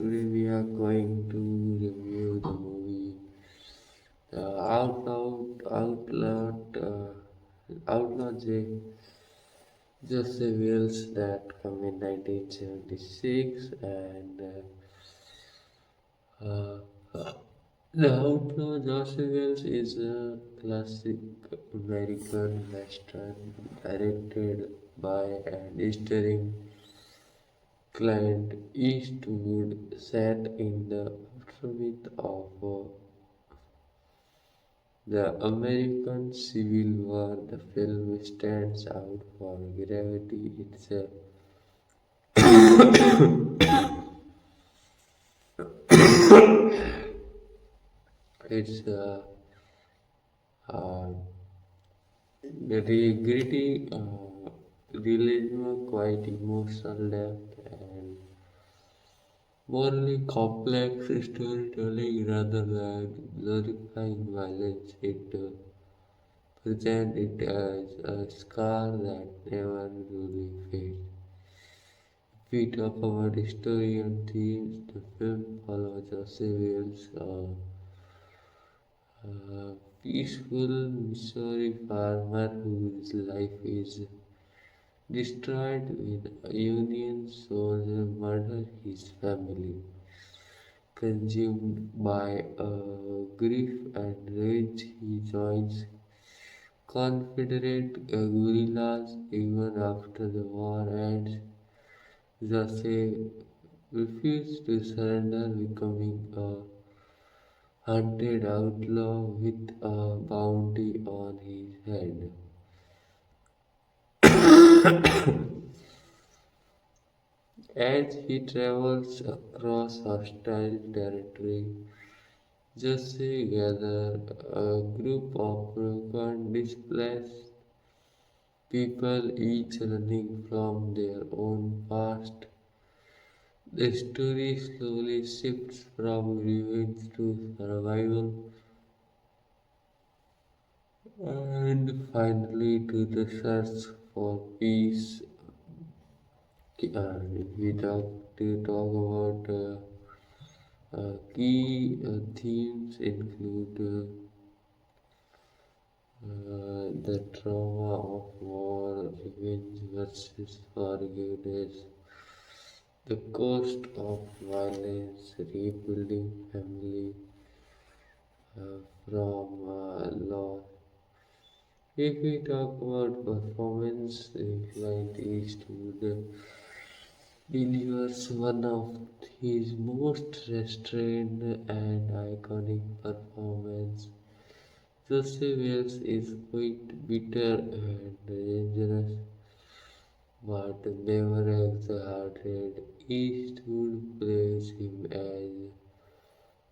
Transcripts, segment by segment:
Today we are going to review the movie Outlaw Josey Wales that come in 1976 uh, the Outlaw Josey Wales is a classic American western directed by and starring Clint Eastwood set in the aftermath of the American Civil War. The film stands out for gravity itself. Its uh, gritty realism, quite emotional depth, and morally complex storytelling rather than glorifying violence. It presents it as a scar that never really fades. If we talk about the story and themes, the film follows Josey Wales, a peaceful Missouri farmer whose life is destroyed when a Union soldier murders his family. Consumed by grief and rage, he joins Confederate guerrillas even after the war ends. Jose refused to surrender, becoming a hunted outlaw with a bounty on his head. As he travels across hostile territory, Jesse gathers a group of broken, displaced people, each running from their own past. The story slowly shifts from revenge to survival and finally to the search for peace. And if we talk about key themes include the trauma of war, revenge versus forgiveness, the cost of violence, rebuilding family from loss. If we talk about performance, Clint Eastwood delivers one of his most restrained and iconic performances. Joseph Wells is quite bitter and dangerous, but never exaggerated. Eastwood plays him as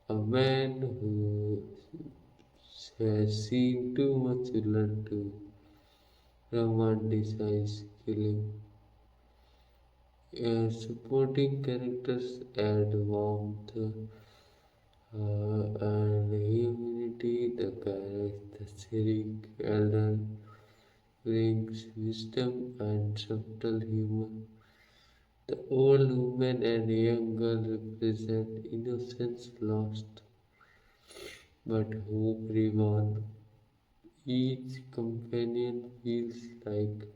a man who has seen too much blood to romanticize killing. Supporting characters add warmth and humanity. The Cyric elder brings wisdom and subtle humor. The old woman and young girl represent innocence lost but hope reborn. Each companion feels like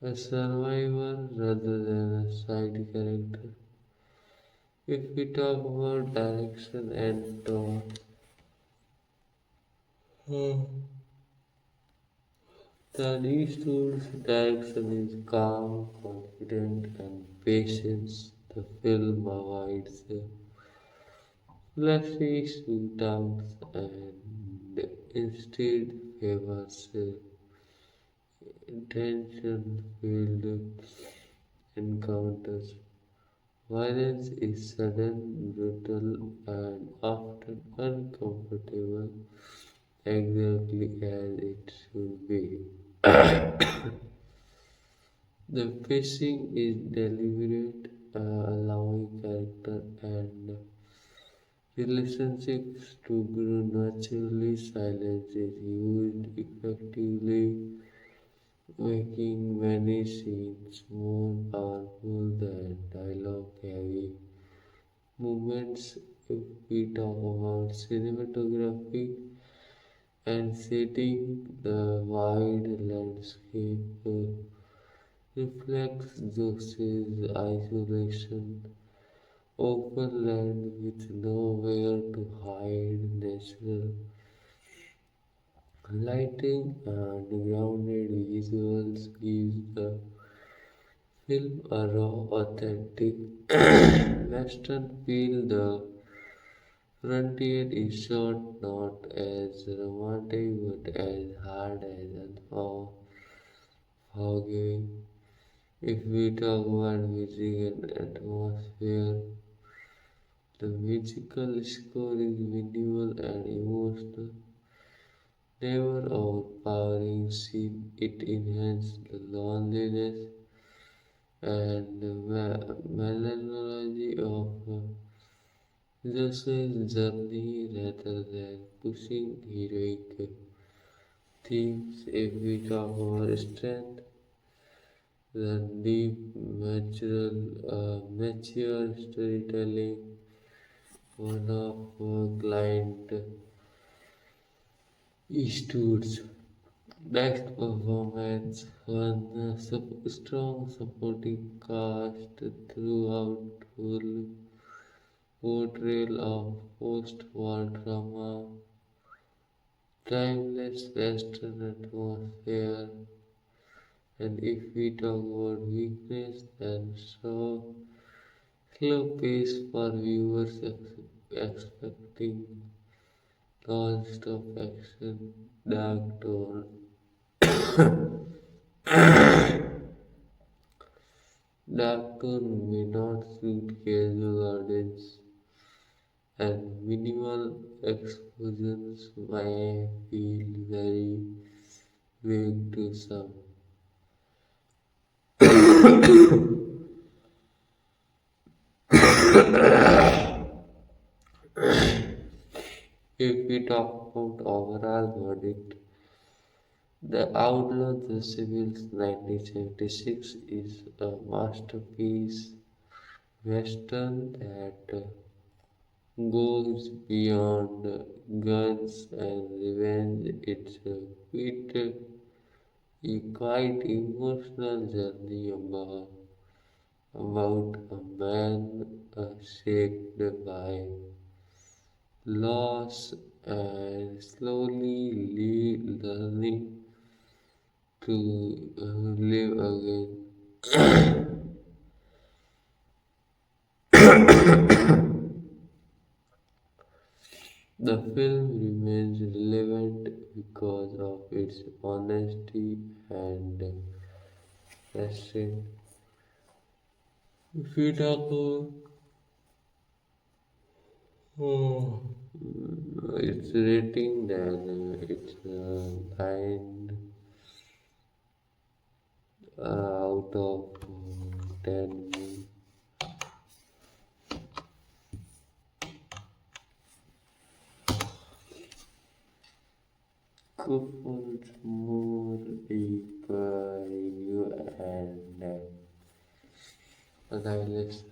a survivor rather than a side character. If we talk about direction and tone, the Eastwood's direction is calm, confident, and patient. The film avoids flashy shootouts and instead favors tension-filled encounters. Violence is sudden, brutal, and often uncomfortable, exactly as it should be. The pacing is deliberate, allowing character and relationships to grow naturally. Silence is used effectively, making many scenes more powerful than dialogue heavy movements. If we talk about cinematography and setting, the wide landscape reflects Josey's isolation, open land with nowhere to hide, natural lighting and grounded visuals gives the film a raw, authentic western feel. The frontier is shot not as romantic but as hard as unforgiving. If we talk about music and atmosphere, the musical score is minimal and emotional, never overpowering. Scene it enhances the loneliness and the melancholy of Joseph's journey rather than pushing heroic themes. If we talk about strength, the deep, mature storytelling, one of Clint Eastwood's best performance, one strong supporting cast throughout, full portrayal of post-war drama, timeless western atmosphere, and if we talk about weakness, then slow pace for viewers expecting non-stop action, dark tone. Dark tone may not suit casual audience, and minimal explosions may feel very vague to some. If we talk about overall verdict, The Outlaw the Civil's 1976 is a masterpiece western that goes beyond guns and revenge. It's a quite emotional journey about a man shaped by loss and slowly learning to live again. The film remains relevant because of its honesty and restraint. If we talk about its rating, then it's 9 out of 10. Couples more deeper review and analysis.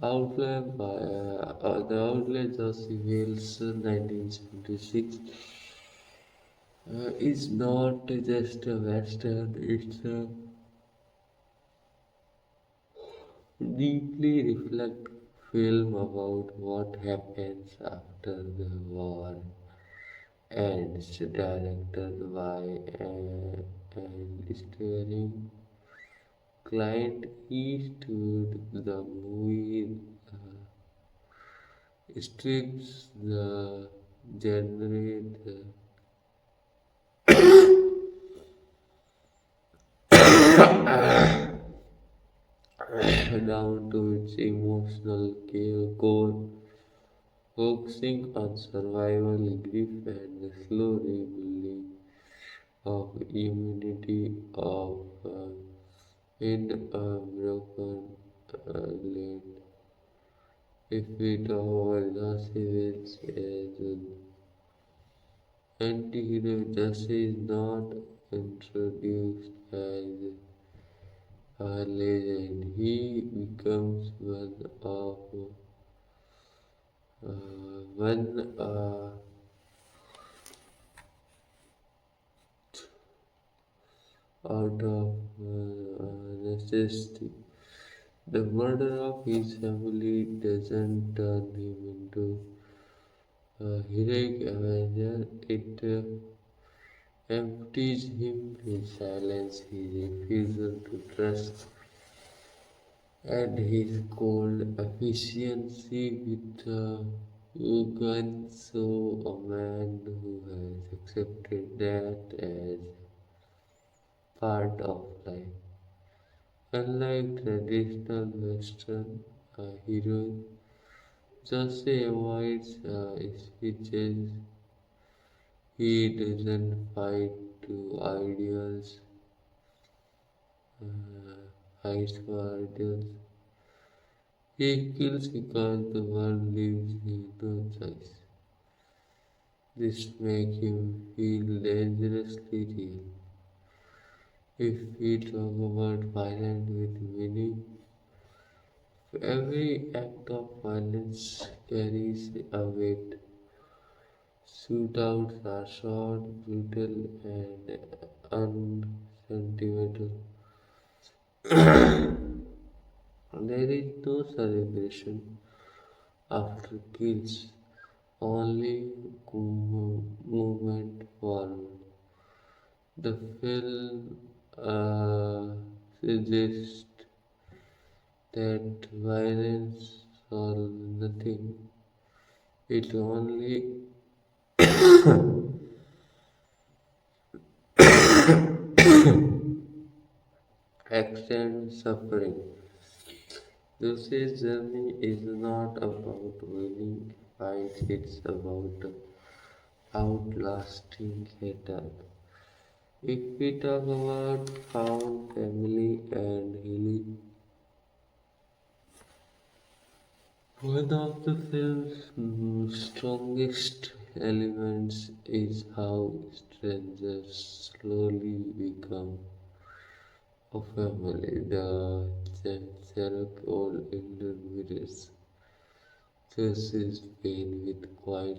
The Outlaw Josey Wales 1976 is not just a western, it's a deeply reflect film about what happens after the war ends, directed by and starring Clint Eastwood. The movie strips the genre down to its emotional core, focusing on survival, grief, and the slow rebuilding of humanity in a broken land. If we talk about the civils as Anti-hero Josey is not introduced as a legend. He becomes one out of necessity. The murder of his family doesn't turn him into a heroic avenger. It empties him. His silence, his refusal to trust, and his cold efficiency with guns. So a man who has accepted that as part of life. Unlike traditional Western heroes, Jose avoids speeches. He doesn't fight to ideals, fights for ideals. He kills because the world leaves him no choice. This makes him feel dangerously real. If we talk about violence with meaning, every act of violence carries a weight. Shootouts are short, brutal, and unsentimental. There is no celebration after kills, only movement forward. The film suggests that violence solves nothing. It only extends suffering. Lucy's journey is not about winning fights, it's about outlasting hatred. If we talk about found family and healing, one of the film's strongest elements is how strangers slowly become a family. The charcoal elder mirrors Joseph's pain with quiet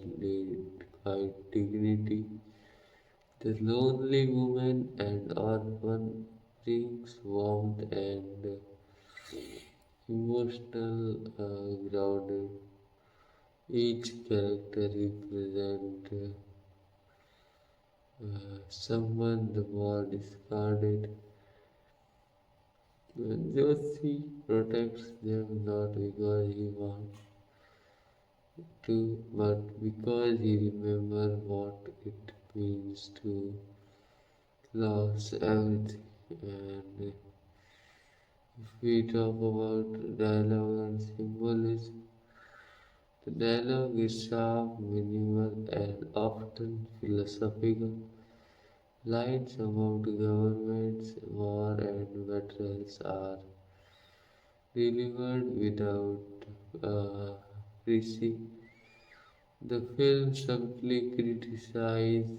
dignity. The lonely woman and orphan brings warmth and emotional grounding. Each character represents someone the world discarded. Josie protects them not because he wants to, but because he remembers what it means to lose everything. And if we talk about dialogue and symbolism, the dialogue is sharp, minimal, and often philosophical. Lines about governments, war, and battles are delivered without preaching. The film simply criticizes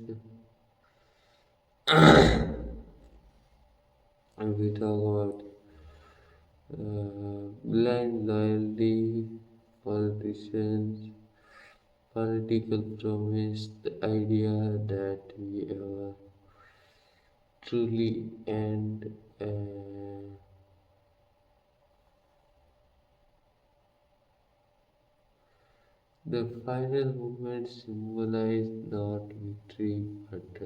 and we talk about blind loyalty, politicians, political promise, the idea that we ever truly end. The final movement symbolized not victory but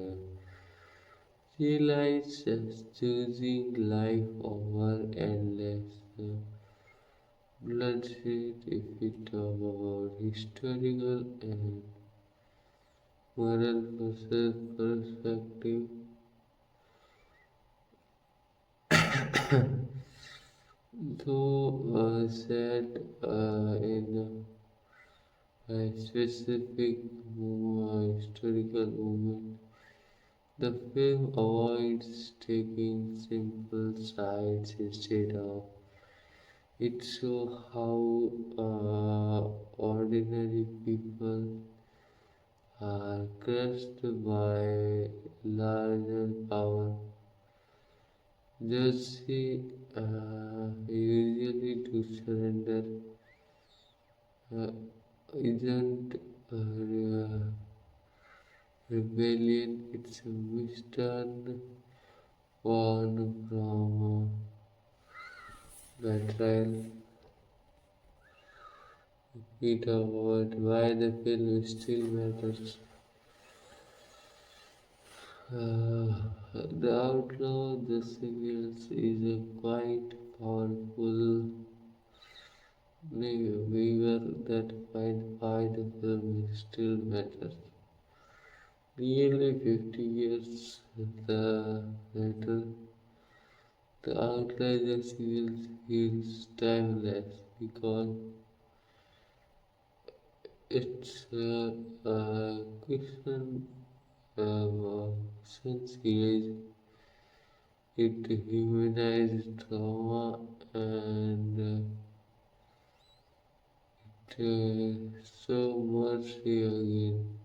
realized as choosing life over endless bloodshed. If we talk about historical and moral perspective, though said in a specific historical moment, the film avoids taking simple sides instead of it shows how ordinary people are crushed by larger power. Josey usually to surrender uh, isn't a rebellion, it's a Western born from betrayal. We talk about why the film still matters. The Outlaw, the Civils is a quite powerful weaver that find why the film still matters. Nearly 50 years later, the Outlaw, the Civils feels timeless because it's a question since years it humanized trauma and so mercy again,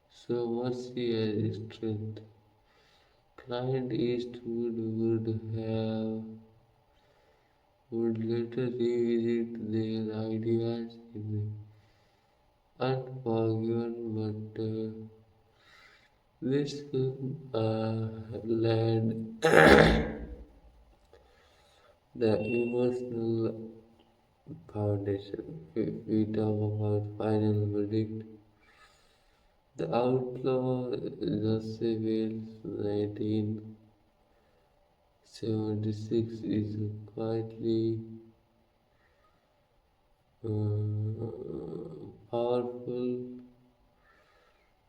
so mercy as strength. Client Eastwood would later revisit their ideas in Unforgiven, but this film laid the emotional foundation. We talk about final verdict. The Outlaw, Josey Wales, 1976, is a quietly powerful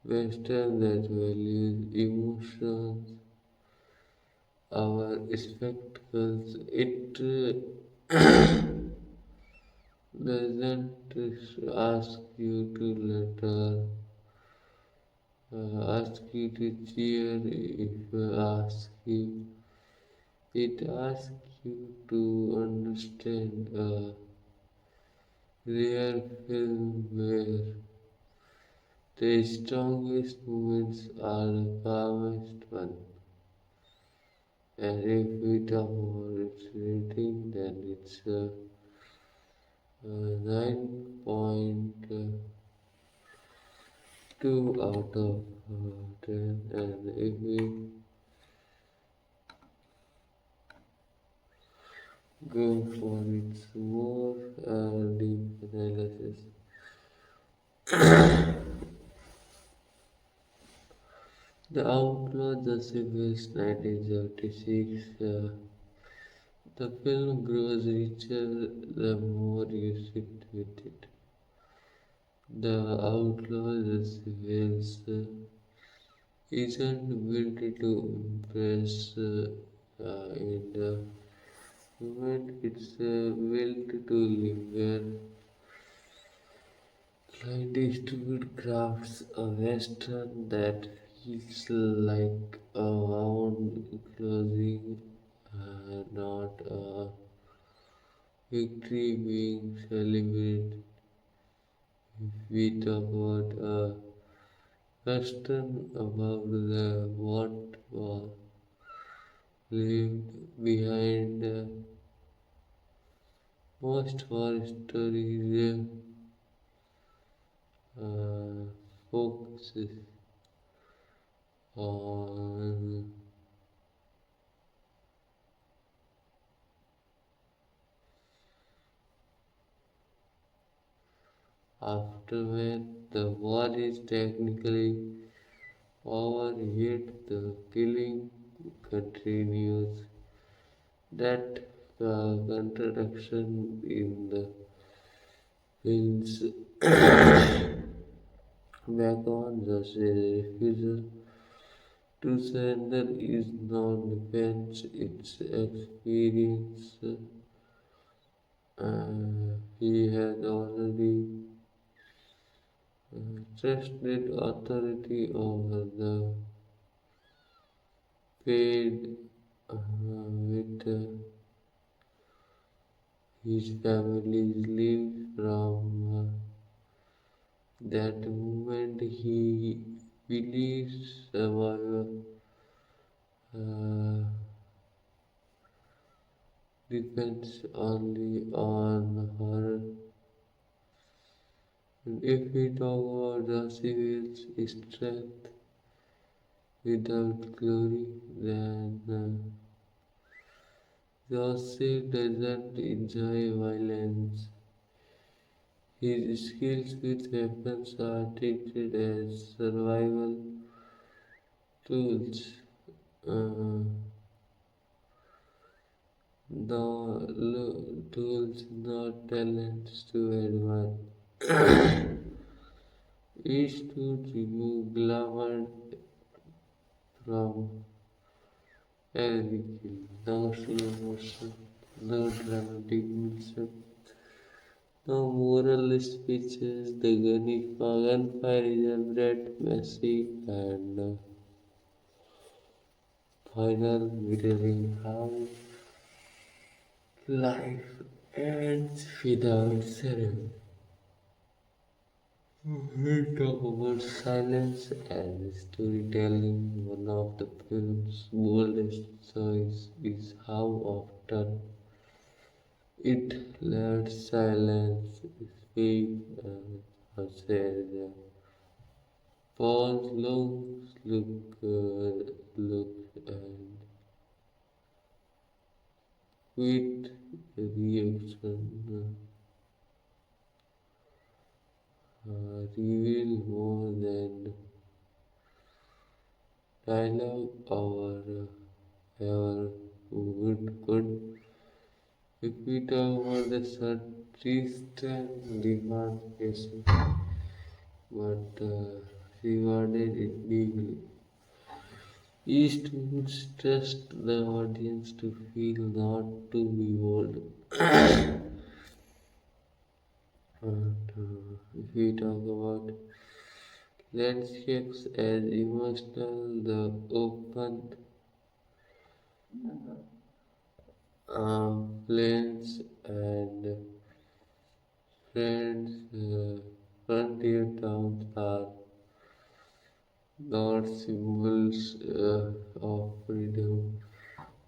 western that values emotions, our spectacles. It doesn't ask you to later ask you to cheer if ask you. It asks you to understand a rare film where the strongest moments are the calmest ones. And if we talk about its rating, then it's 9.2 out of 10. And if we go for its more deep analysis, The Outlaw, the Civils, 1976. The film grows richer the more you sit with it. The Outlaw, the Civils, isn't built to impress in the moment, it's built to linger. Clint Eastwood crafts a western that feels like a round closing, not a victory being celebrated. If we talk about a western about the what was left behind, most war stories focuses on aftermath. The war is technically over, yet the killing continues. That contradiction in the film's background, the refusal to surrender is not defense, it's experience. He has already trusted authority over the paid with his family lives from That moment he believes survival uh, depends only on her. And if we talk about the civil's strength without glory, then Josey doesn't enjoy violence. His skills with weapons are treated as survival tools. Uh, tools, not talents to admire. Eastwood removed glamour from everything. No slow motion, no dramatic music, no moral speeches. The gunfire is elaborate, messy, and final mirroring how life ends without ceremony. We talk about silence and storytelling. One of the film's boldest choice is how often it lets silence speak and says, pause, look, and quit reaction. Reveal more than dialogue or ever could. If we talk about the Southeastern demarcation, but rewarded it deeply. Eastwood stressed the audience to feel, not to be bold. And if we talk about landscapes as emotional, the open plains and friends, frontier towns are not symbols of freedom.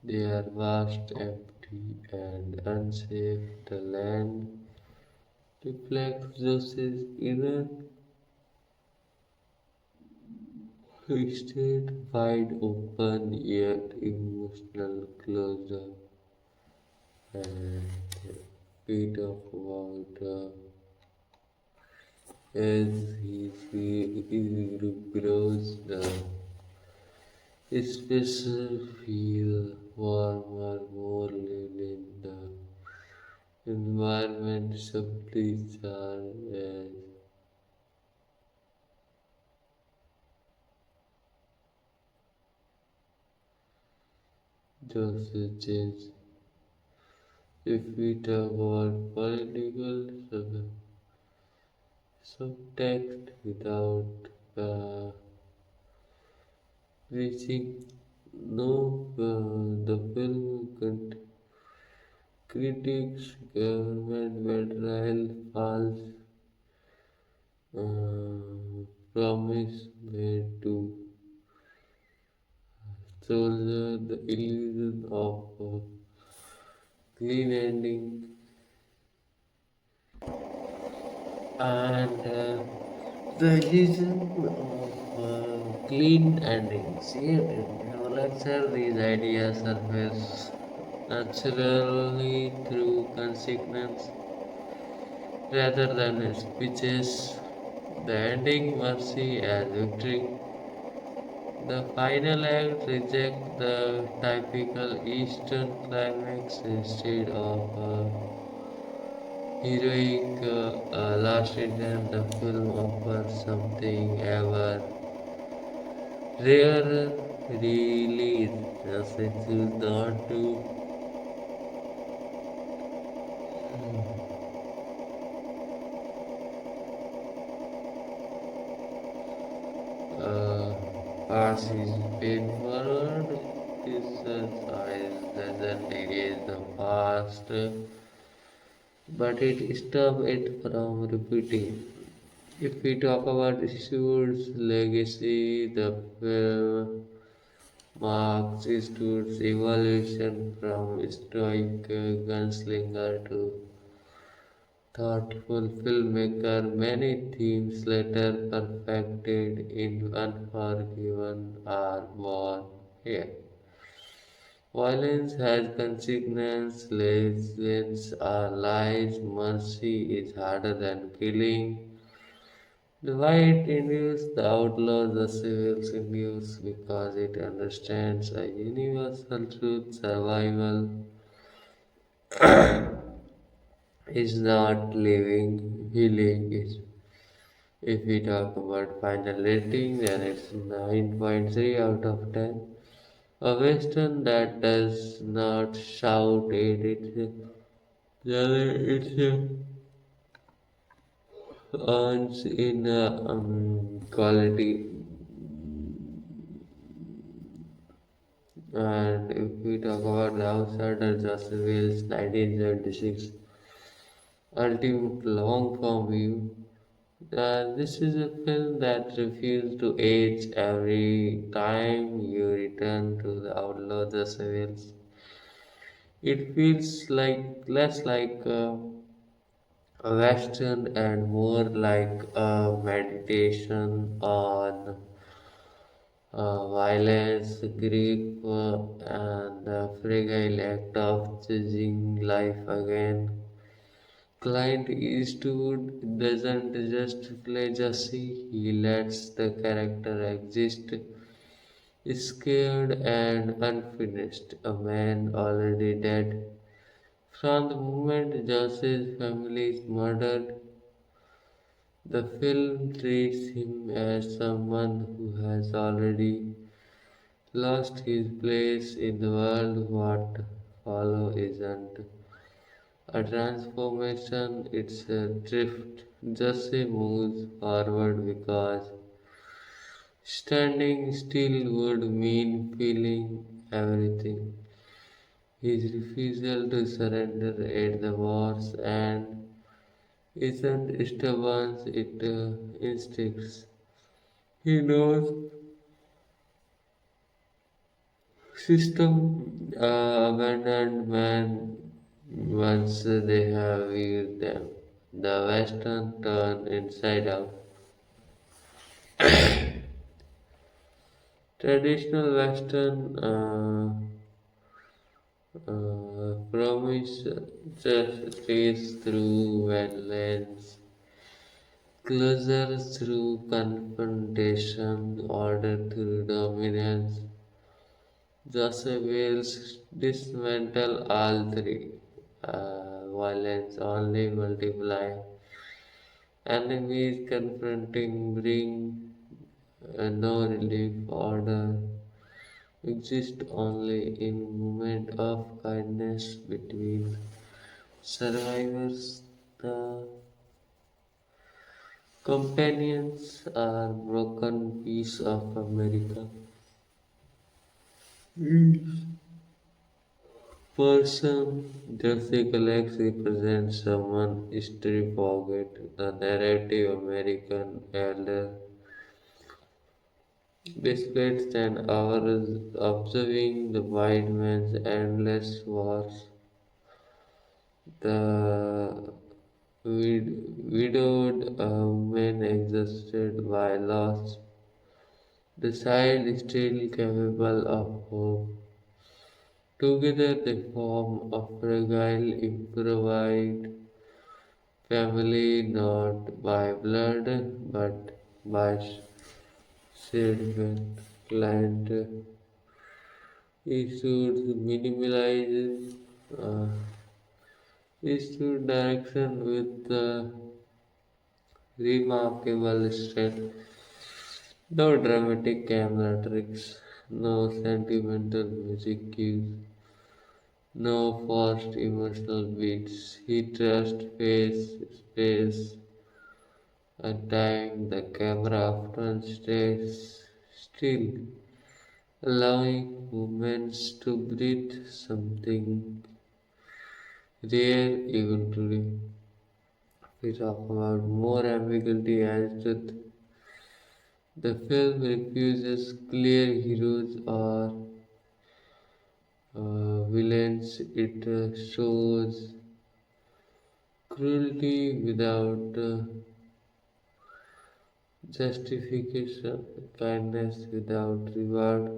They are vast, empty, and unsafe. The land reflects Joseph's inner state, wide open yet emotional closure. And we talk about as his group grows, the spaces feel warmer, more lived in the environment simply charged as Joseph change. If we talk about political subtext without uh, preaching, no, the film critiques government betrayal, false promise made to soldier, the illusion of a clean ending, and the illusion of clean endings. In our lecture, these ideas surface naturally through consequence rather than speeches. The ending mercy as victory. The final act rejects the typical Eastern climax instead of heroic last event. The film offers something ever rarer, release. Just choose not to uh, pass his pain forward. His eyes doesn't erase the past, but it stops it from repeating. If we talk about Eastwood's legacy, the film marks Eastwood's evolution from stoic gunslinger to thoughtful filmmaker. Many themes later perfected in Unforgiven are born here. Violence has consequences, legends are lies, mercy is harder than killing. The white endures, the outlaw, the civil endures because it understands a universal truth. Survival is not living, healing is. If we talk about final rating, then it's 9.3 out of 10. A western that does not shout it, it earns in quality. And if we talk about The Outsider, Josey Wales, 1976, ultimate long form view. This is a film that refuses to age every time you return to the Outlaw Josey Wales. It feels like less like a western and more like a meditation on violence, grief, and the fragile act of choosing life again. Clint Eastwood doesn't just play Jesse, he lets the character exist, scared and unfinished, a man already dead. From the moment Jesse's family is murdered, the film treats him as someone who has already lost his place in the world. What follow isn't a transformation, it's a drift. Jesse moves forward because standing still would mean feeling everything. His refusal to surrender at the wars and isn't stubborn, it instincts. He knows system abandoned man once they have viewed them. The Western turn inside out. Traditional Western promise just stays through wetlands, closer through confrontation, order through dominance. Joseph Wales dismantle all three. Violence only multiply. Enemies confronting bring no relief. Order exist only in moment of kindness between survivors. The companions are broken piece of America. Person Jesse Alex represents someone history forget, the narrative American elder displayed an hours observing the white man's endless wars, the widowed woman exhausted by loss, the child still capable of hope. Together they form a fragile, improvised family not by blood but by shared client issues minimalizes issue direction with remarkable strength. No dramatic camera tricks, no sentimental music cues, no forced emotional beats. He trusts face, space, and time. The camera often stays still, allowing moments to breathe, something rare even today. We talk about more ambiguity and truth. The film refuses clear heroes or villains. It shows cruelty without justification, kindness without reward,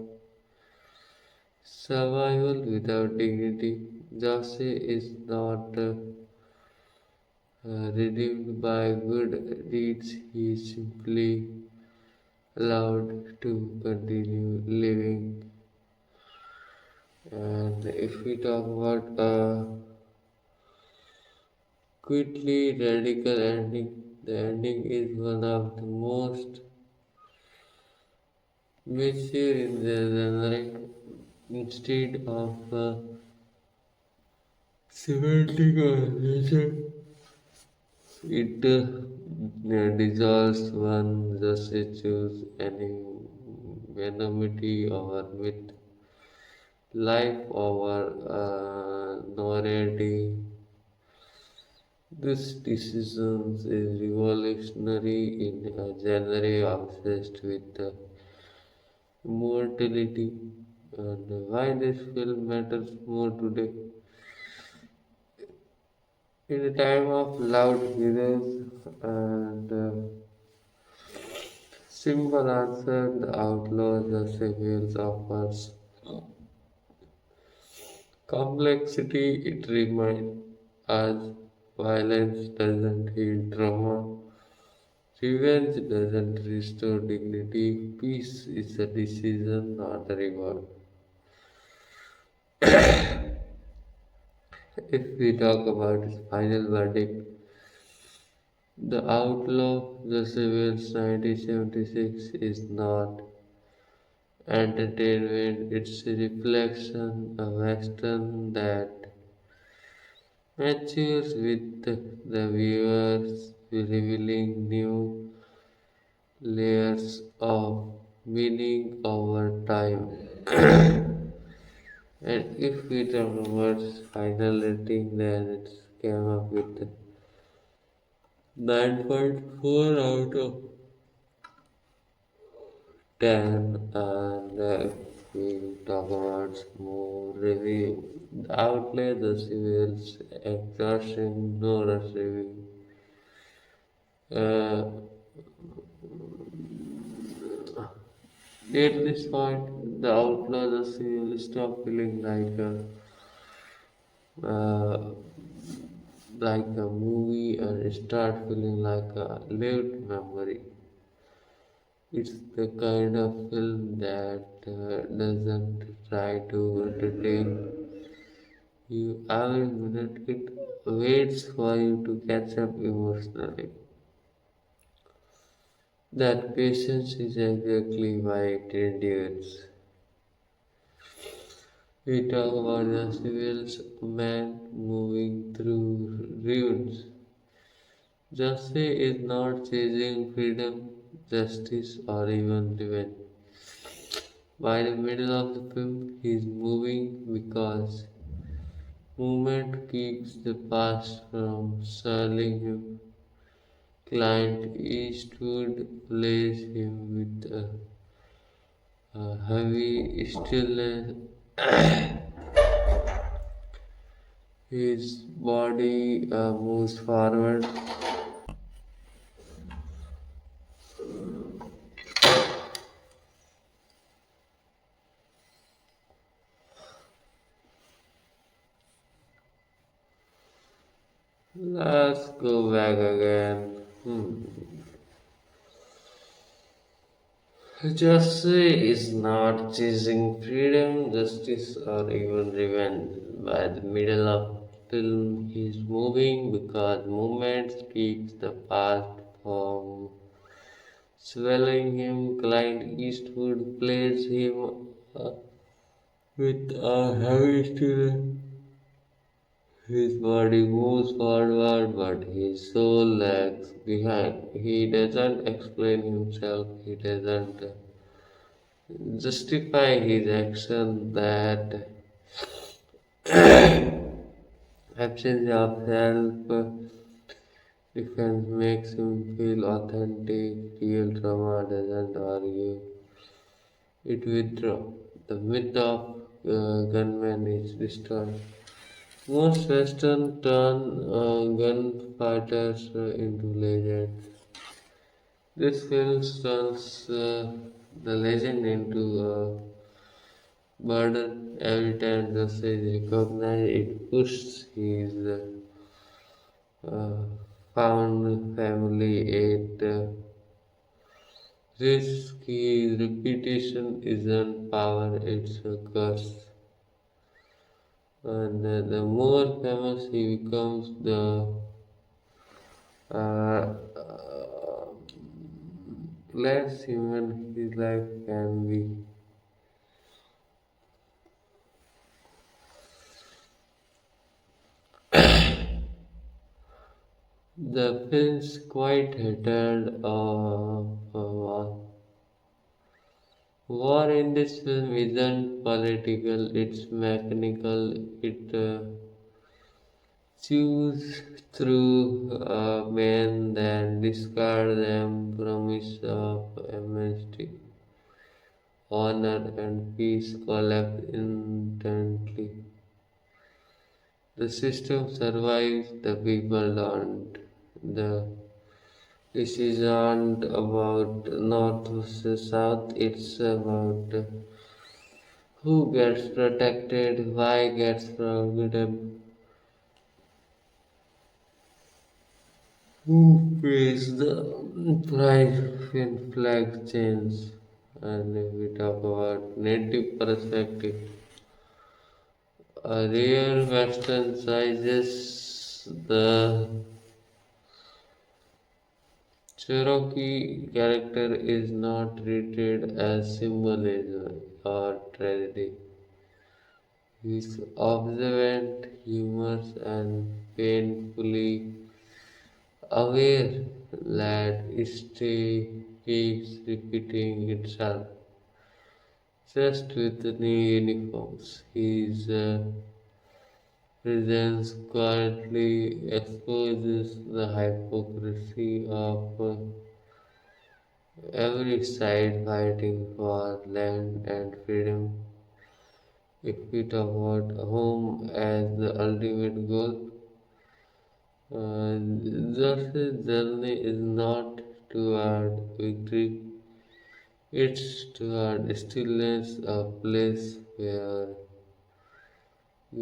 survival without dignity. Josey is not redeemed by good deeds, he is simply allowed to continue living. And if we talk about quickly radical ending, the ending is one of the most mature in the genre. Instead of cementing a relation, it dissolves one just choose any anonymity over with life over notoriety. This decision is revolutionary in a genre obsessed with immortality. And why this film matters more today? In a time of loud heroes and simple answer, the outlaws, the saviors offers complexity. It reminds us violence doesn't heal trauma, revenge doesn't restore dignity, peace is a decision, not a reward. If we talk about his final verdict, The Outlaw, the Civils 1976 is not entertainment, it's a reflection, a western that matures with the viewers, revealing new layers of meaning over time. And if we talk about final rating, then it came up with 9.4 out of 10. And if we talk about more review, the outlay, the civils, exhaustion, no rush review. Uh, at this point, the outlaw, the civil, stop feeling uh, like a movie and start feeling like a lived memory. It's the kind of film that doesn't try to entertain you every minute. It waits for you to catch up emotionally. That patience is exactly why it endures. We talk about the civils man moving through ruins. Justice is not chasing freedom, justice, or even revenge. By the middle of the film, he is moving because movement keeps the past from swallowing him. Clint Eastwood plays him with a heavy stillness. His body moves forward. Let's go back again. Josey is not chasing freedom, justice, or even revenge. By the middle of the film, he is moving because movement keeps the past from swallowing him. Clint Eastwood plays him with a heavy stillness. His body moves forward, but his soul lags behind. He doesn't explain himself, he doesn't justify his action. That absence of self Defense makes him feel authentic. Real drama doesn't argue, it withdraws. The myth of gunman is destroyed. Most Western turn gunfighters into legends. This film turns the legend into a burden. Every time Josey is recognized, it pushes his uh, found family at risk. His reputation isn't power, it's a curse. And the more famous he becomes, the less human his life can be. The film's quite hated war in this film isn't political, it's mechanical. It chews through men, then discard them, promise of amnesty, honor, and peace collapse instantly. The system survives, the people don't. The This isn't about North versus South, it's about who gets protected, why gets protected, who pays the price when flag change. And if we talk about native perspective, a rare Western sizes the Cherokee character is not treated as symbolism or tragedy. His observant, humorous, and painfully aware that history keeps repeating itself. Just with new uniforms, his presence quietly exposes the hypocrisy of every side fighting for land and freedom. If we talk about home as the ultimate goal, Joseph's journey is not toward victory, it's toward stillness, a place where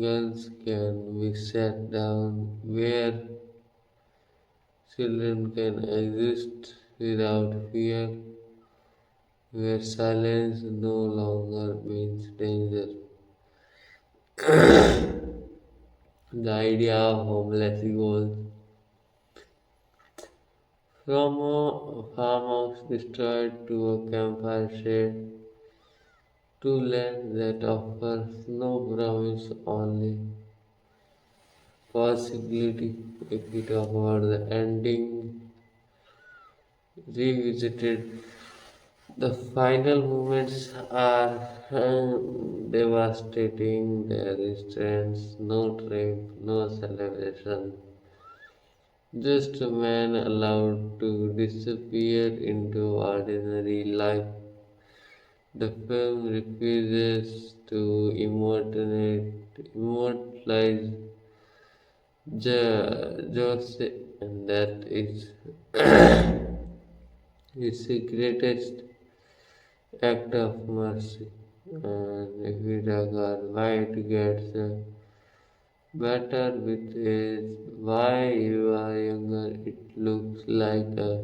guns can be set down, where children can exist without fear, where silence no longer means danger. The idea of homeless goals from a farmhouse destroyed to a campfire shed to land that offers no promise, only possibility. If we talk about the ending revisited, the final moments are devastating. There is strength, no triumph, no celebration. Just a man allowed to disappear into ordinary life. The film refuses to immortalize Joseph, and that is its greatest act of mercy. And if we talk about why it gets better with age, why you are younger, it looks like a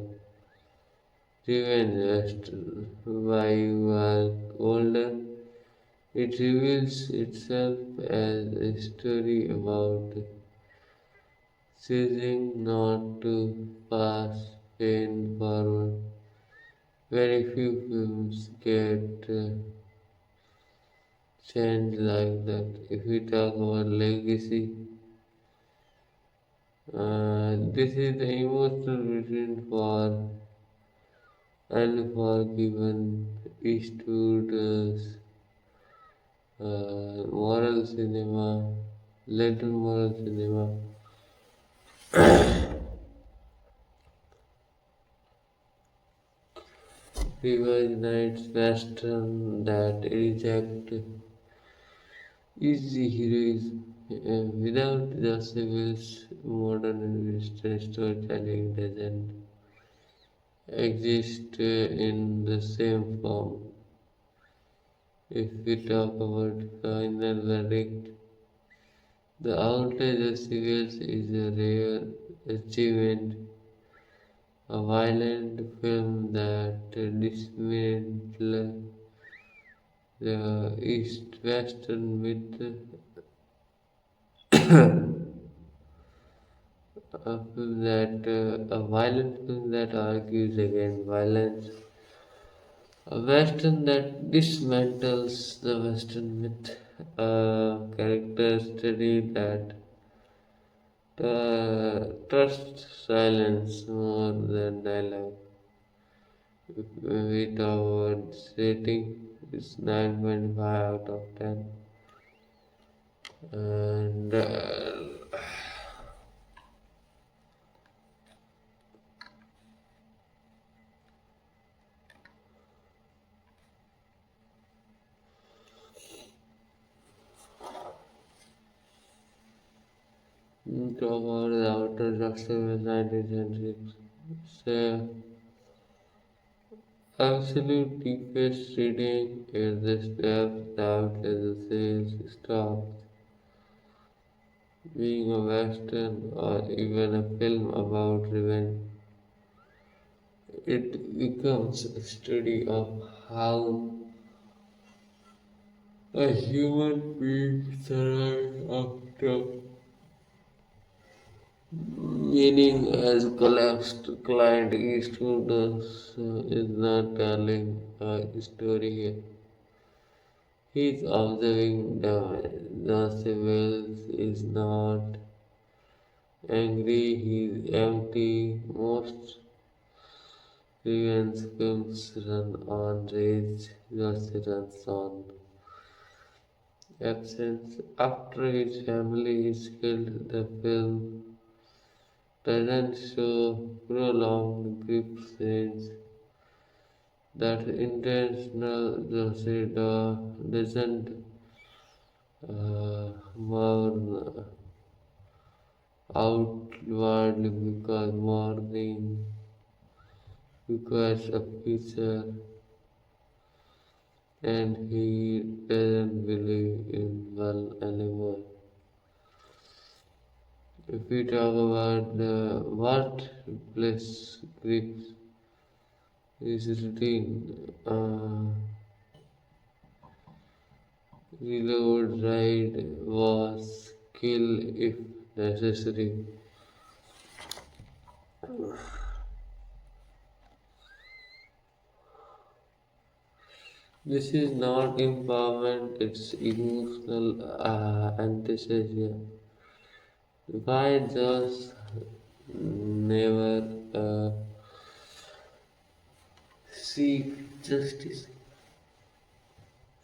revenge western. Why you are older, it reveals itself as a story about choosing not to pass pain forward. Very few films get changed like that. If we talk about legacy, this is the emotional between for unforgiven Eastwood's moral cinema, later moral cinema. rejuvenates Western that reject easy heroism. Without the civils, modern Western storytelling doesn't exist in the same form. If we talk about final verdict, the outrage of civils is a rare achievement, a violent film that dismantles the East-Western myth, a violent film that argues against violence, a Western that dismantles the Western myth, a character study that trusts silence more than dialogue. If we talk about this rating, it's 9.5 out of 10. And we talk about the outer juxtaposition of 19th century. It's a absolute deepest reading is the steps out as the sales stops being a western or even a film about revenge. It becomes a study of how a human being survives after meaning has collapsed. Client Eastwood is not telling a story here. He is observing the civils is not angry, he is empty. Most revenge films run on rage, Josey runs on absence. After his family is killed, the film doesn't show prolonged grief scenes. That intentional Josey doesn't mourn outwardly because mourning requires a future and he doesn't believe in well anymore. If we talk about what replaces grief is routine, reload, ride, was, kill if necessary. This is not empowerment, it's emotional anesthesia. Why just never seek justice?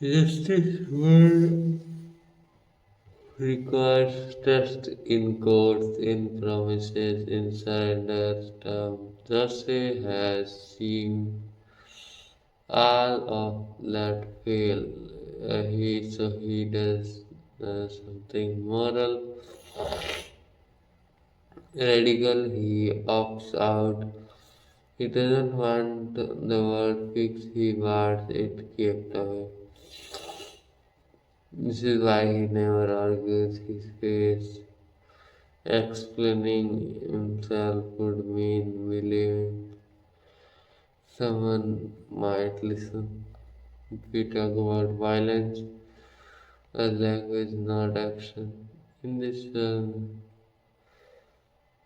Justice will requires trust in courts, in promises, in surrender. Jose has seen all of that fail. He does something moral, radical. He opts out. He doesn't want the world fixed. He wants it kept away. This is why he never argues his case. Explaining himself would mean believing someone might listen. If we talk about violence as language, not action. In this film,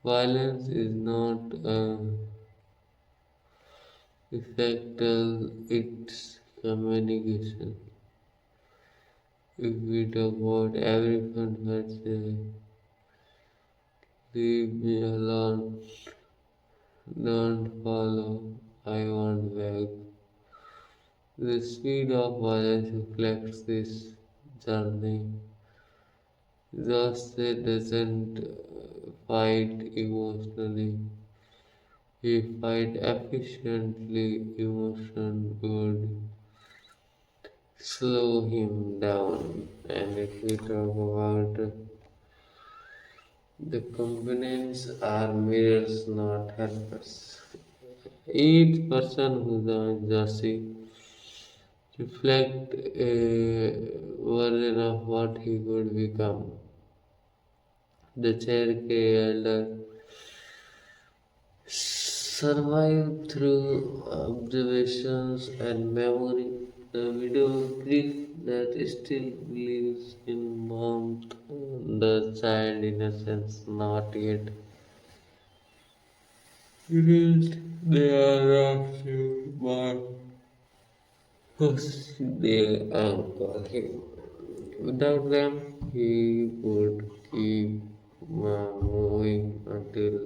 violence is not effective, it's communication. If we talk about everyone that say, leave me alone, don't follow, I won't beg. The speed of violence reflects this journey. Jose doesn't fight emotionally, He fight efficiently, emotion would slow him down. And if we talk about the components are mirrors, not helpers. Each person who joins Josey reflect a version of what he could become. The Cherokee elder survived through observations and memory. The widow grief that still lives in warmth, the child innocence not yet erased. They are not saved they anchor him. Without them, he would keep moving until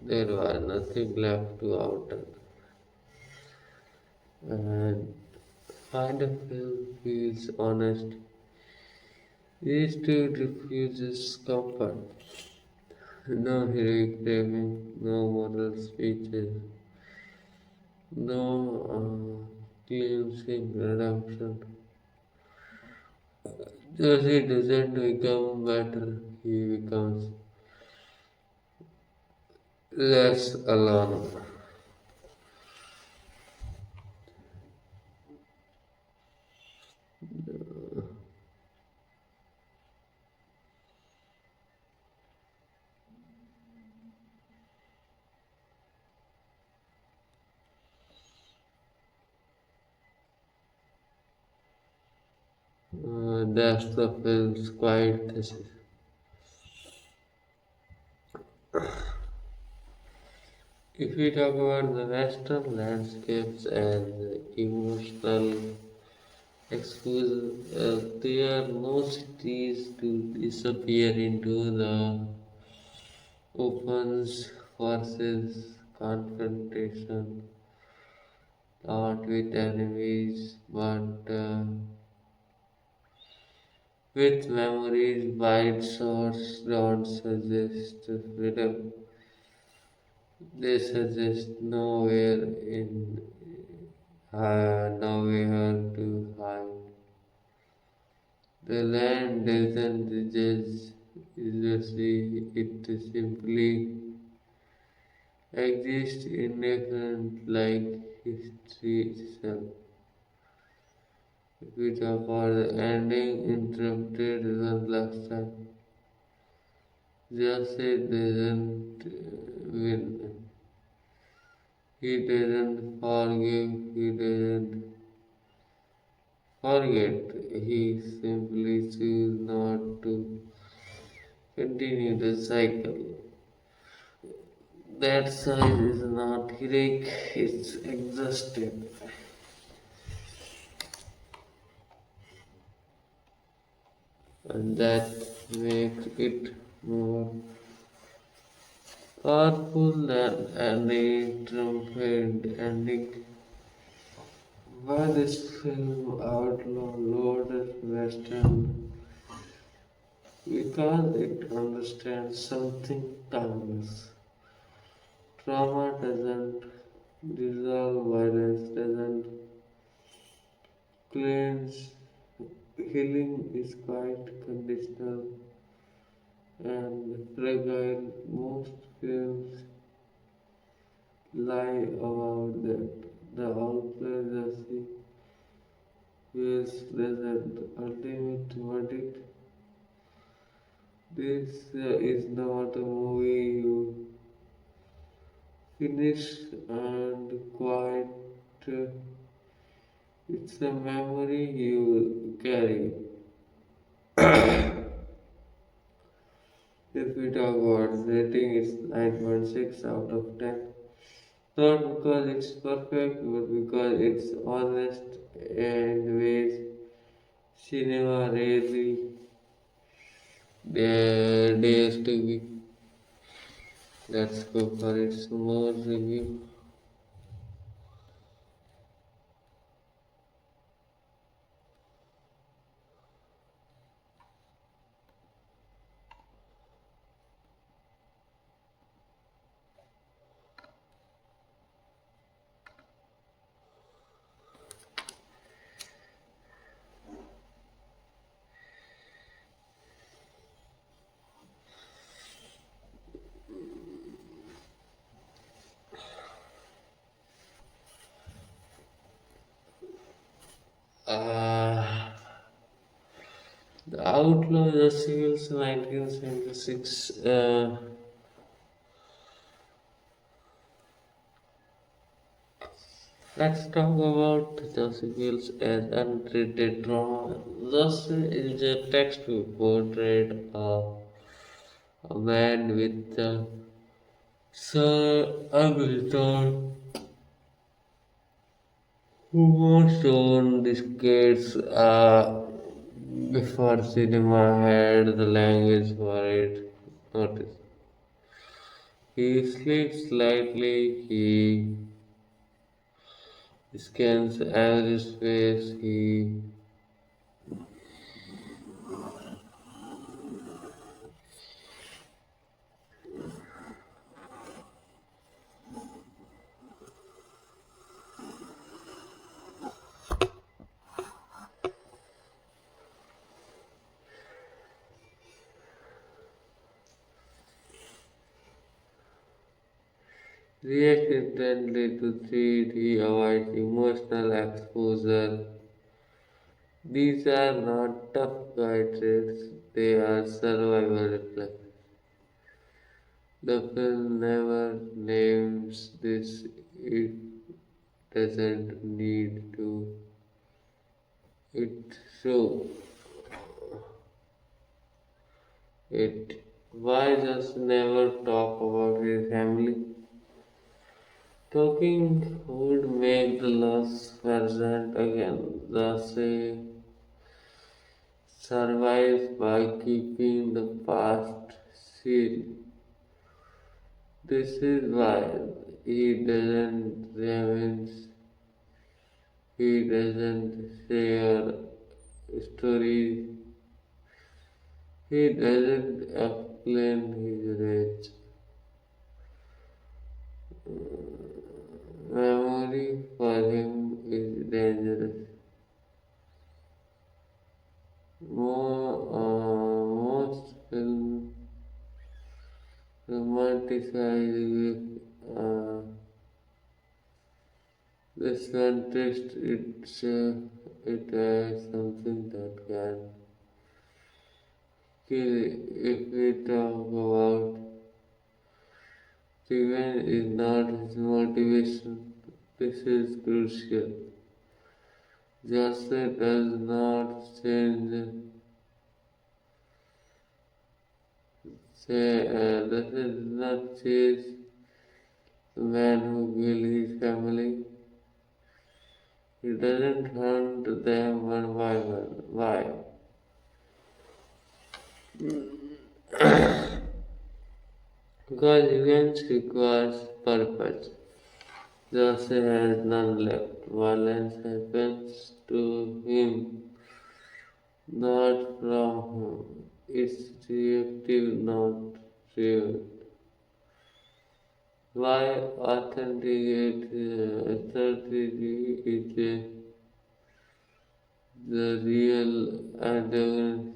there was nothing left to outer. And find a film feels honest. Eastwood refuses comfort. No heroic craving, no moral speeches, no cleansing redemption. Josey doesn't become better, he becomes less alone. That's the film's quiet thesis. If we talk about the Western landscapes and emotional exposure, there are no cities to disappear into the opens forces confrontation, not with enemies, but with memories. Wide swords don't suggest freedom; they suggest nowhere to hide. The land doesn't judge easily; it simply exists indifferent like history itself. If we talk about the ending interrupted one last time, just it doesn't win. He doesn't forgive, he doesn't forget. He simply chooses not to continue the cycle. That side is not heroic, it's exhausted. And that makes it more powerful than any triumphant ending. Why this film Outlaw loaded Western? Because it understands something timeless. Trauma doesn't dissolve, violence doesn't cleanse. Healing is quite conditional and fragile. Most films lie about that. The outlaw Josey feels present. Ultimate verdict. This is not a movie you finish and quiet. It's a memory you carry. If we talk about rating, it's 9.6 out of 10. Not because it's perfect, but because it's honest and ways cinema rarely dares to be. Let's go for its more review. Uh, the Outlaw the Seals 1976. Let's talk about Josey Wales as untreated trauma. Josey is a textbook portrait of a man with a ugly thought who was shown these kids before cinema had the language for it. Notice. He sleeps lightly, he scans every space, he reacts intently to threat, he avoids emotional exposure. These are not tough guy traits, they are survival reflexes. The film never names this, it doesn't need to. It show it. Why just never talk about his family? Talking would make the loss present again. Thus, survives by keeping the past sealed. This is why he doesn't revenge, he doesn't share stories, he doesn't explain his rage. Memory for him is dangerous. Most films romanticize this one twist it as something that can kill. If we talk about revenge is not his motivation, this is crucial. Justice does not does not chase the man who killed his family. He doesn't hunt them one by one. Why? Because revenge requires purpose. Jose has none left. Violence happens to him, not from him. It's reactive, not driven. Why authenticity is the real antagonist,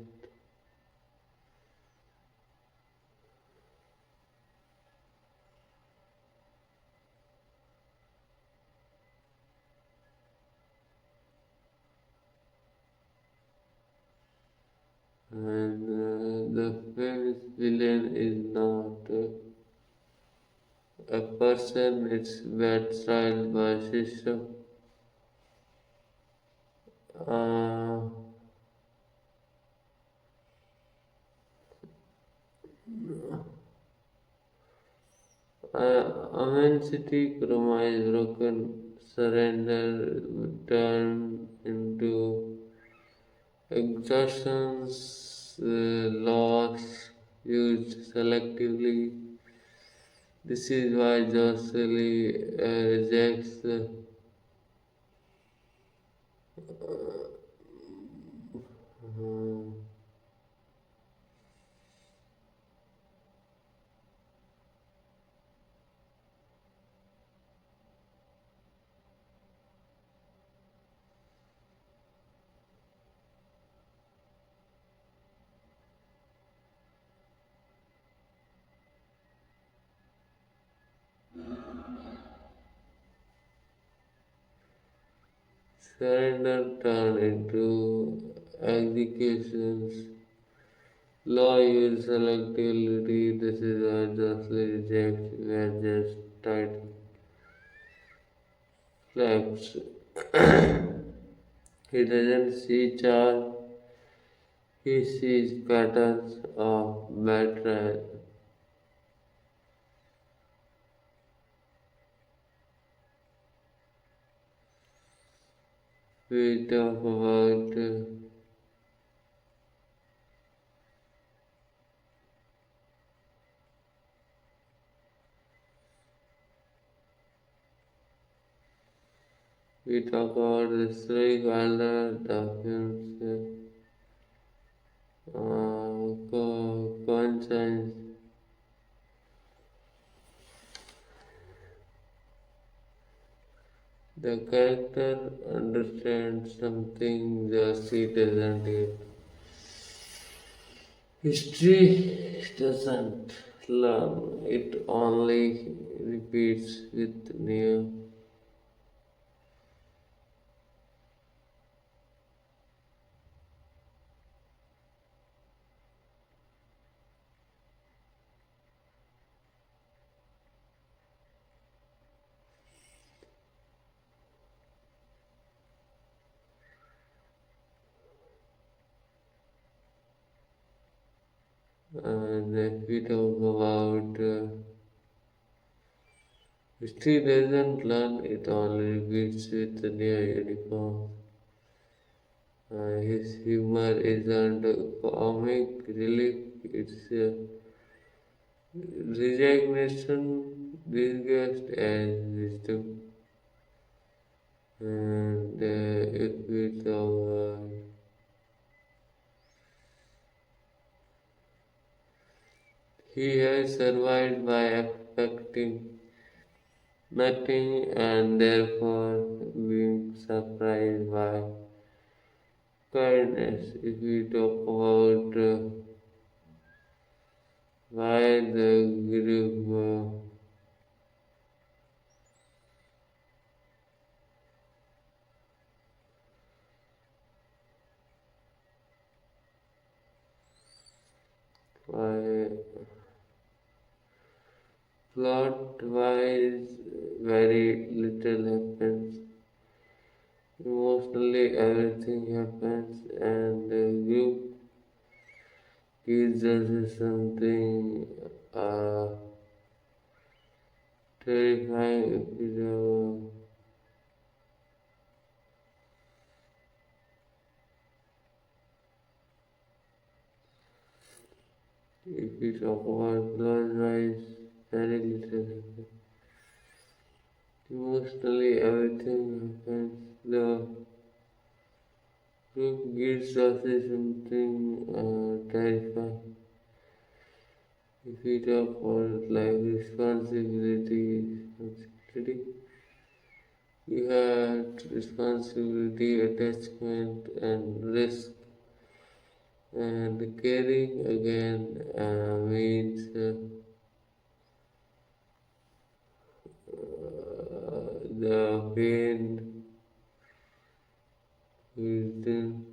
and the famous villain is not a person, it's betrayal by system. Uh, immensity, compromise, broken, surrender, turned into exhaustions, loss, used selectively. This is why Josely rejects uh, surrender turned into executions. Law used selectivity. This is why justly rejects were just tight flags. He doesn't see charge, he sees patterns of betrayal. We talk about the story calendar documents conscience. The character understands something Josey doesn't yet. History doesn't learn, it only repeats with new. And if we talk about history doesn't learn, it only repeats with the new uniform. His humor isn't comic relief, it's resignation disguised as wisdom. And if we talk he has survived by expecting nothing and therefore being surprised by kindness. If we talk about why the group why plot wise very little happens. Emotionally everything happens and the group gives us something terrifying if we talk about blood rise, very little happens. Emotionally, everything happens. The group gives us something terrifying. If we talk about like responsibility, you have responsibility, attachment, and risk. And caring again means the pain written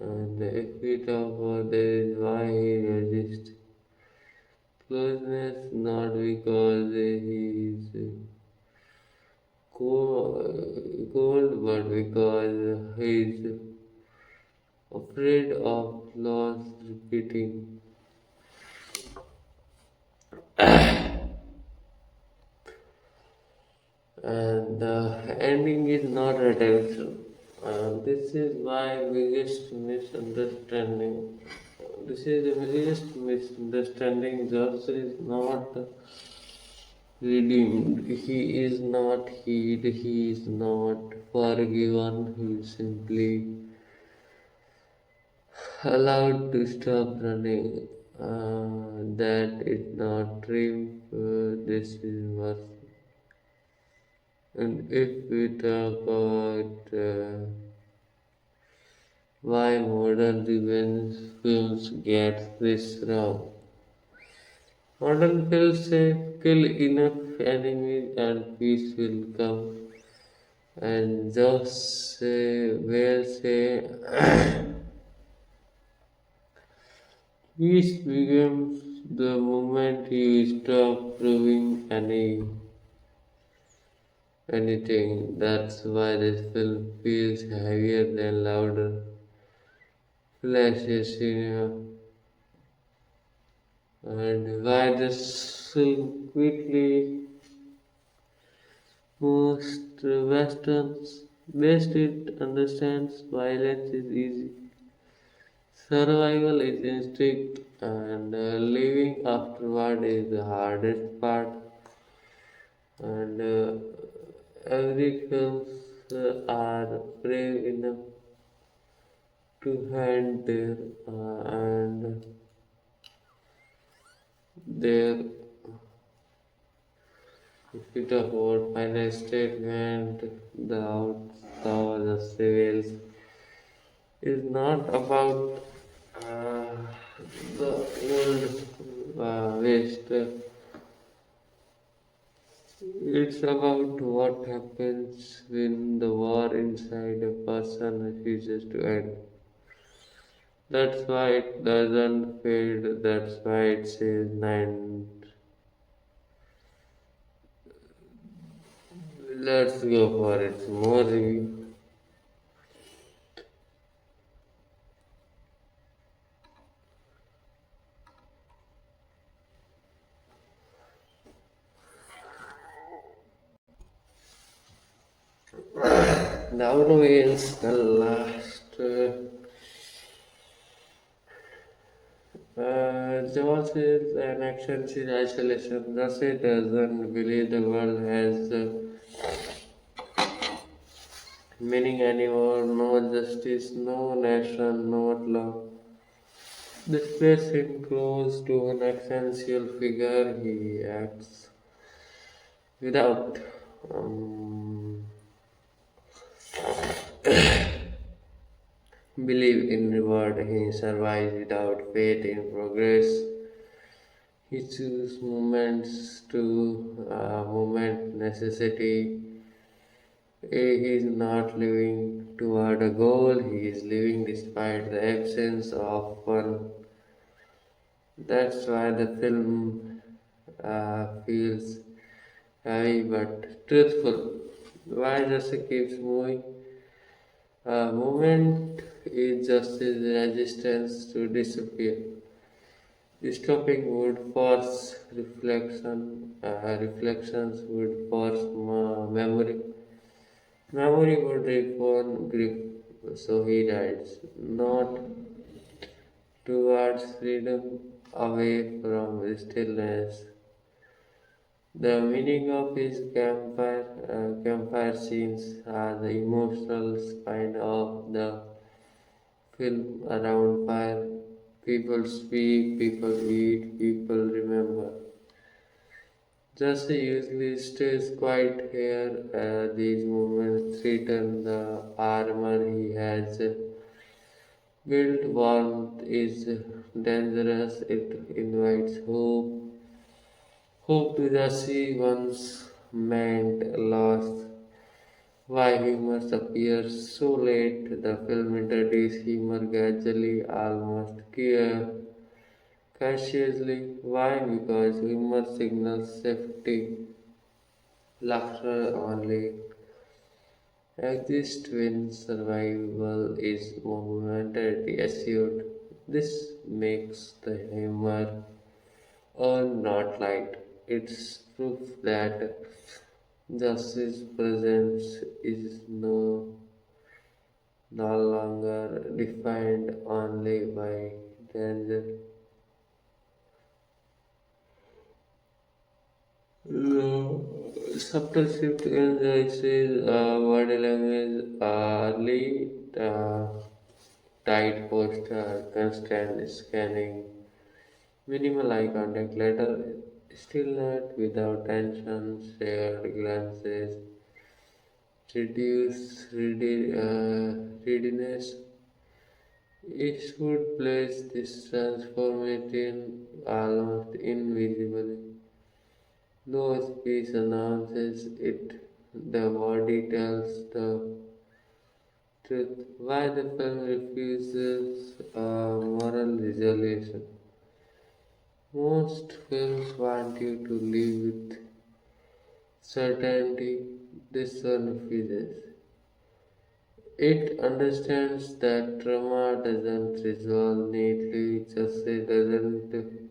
and if we talk about that is why he resists closeness, not because he is cold, but because he is afraid of loss repeating. And the ending is not redemption. This is my biggest misunderstanding. This is the biggest misunderstanding. George is not redeemed. He is not healed. He is not forgiven. He is simply allowed to stop running. That is not dream. This is mercy. And if we talk about why modern revenge films get this wrong, Modern films say kill enough enemies and peace will come. And Josey will say peace begins the moment you stop proving anything. That's why this film feels heavier than louder flashes and why this film quickly most westerns best it understands violence is easy. Survival is instinct and living afterward is the hardest part. And every films are brave enough to hand and their if you talk about final statement, the outlaw, the civils is not about uh, the old west. It's about what happens when the war inside a person refuses to end. That's why it doesn't fade. That's why it says nine. Let's go for it. More review. Now is the last. Jaws is an action scene isolation. Josey doesn't believe the world has meaning anymore. No justice, no nation, no law. This places him close to an essential figure. He acts without um, belief in reward. He survives without faith in progress. He chooses moments to moment necessity. He is not living toward a goal. He is living despite the absence of one. That's why the film feels heavy but truthful. Why Joseph keeps moving? Movement is just his resistance to disappear. Stopping would force reflection, reflections would force memory. Memory would reborn grief, so he rides, not towards freedom, away from stillness. The meaning of his campfire scenes are the emotional spine of the film around fire. People speak, people eat, people remember. Jesse usually stays quiet here. These moments threaten the armor he has built. Warmth is dangerous. It invites hope. Hope to Jesse once meant lost. Why humor appears so late? The film introduces humor gradually, almost cautiously. Why? Because humor signals safety. Laughter only exists when survival is momentarily assured. This makes the humor earn not light. It's proof that justice presence is no longer defined only by danger. The subtle shift in Joyce's body language, early tight posture, constant scanning, minimal eye contact, later stillness without tension, shared glances, reduced readiness. Eastwood plays this transformation almost invisibly. No speech announces it, the body tells the truth. Why the film refuses moral resolution? Most films want you to live with certainty. This one refuses. It understands that trauma doesn't resolve neatly, just it doesn't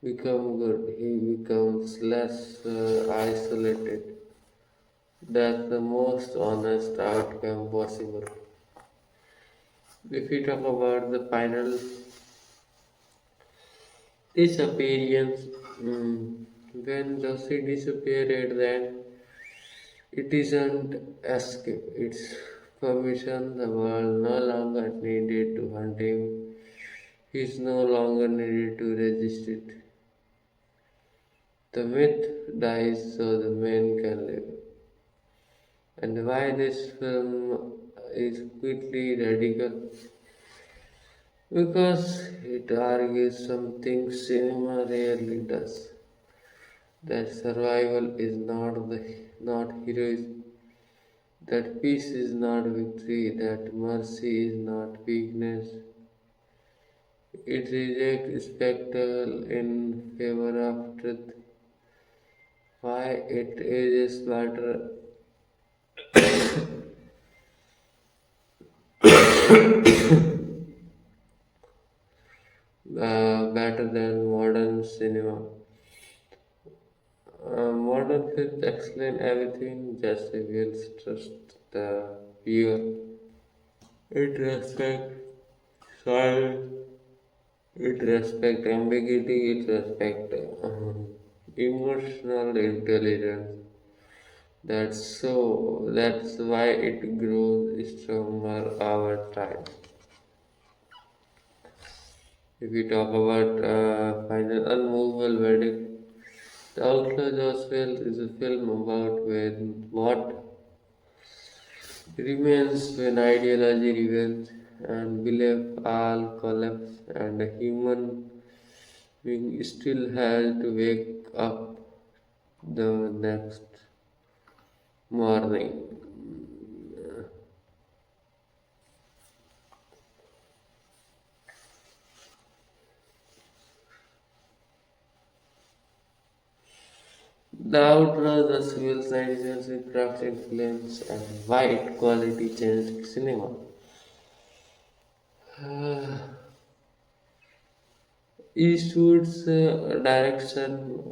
become good. He becomes less isolated. That's the most honest outcome possible. If we talk about the final disappearance, when Josey disappeared, then it isn't escape, it's permission. The world no longer needed to hunt him, he's no longer needed to resist it. The myth dies so the man can live. And why this film is quickly radical? Because it argues something cinema rarely does. That survival is not heroism. That peace is not victory. That mercy is not weakness. It rejects spectacle in favor of truth. Why it ages better than modern cinema. Modern films explain everything, just reveals trust the viewer. It respects silence, it respects ambiguity, it respects emotional intelligence. That's why it grows stronger over time. If we talk about final unmovable verdict, The Outlaw Joswell is a film about when what remains when ideology rebels and belief all collapse and a human being still has to wake up the next morning. The Outlaw, the civil citizenship, craft influence, and white quality changed cinema. Eastwood's direction,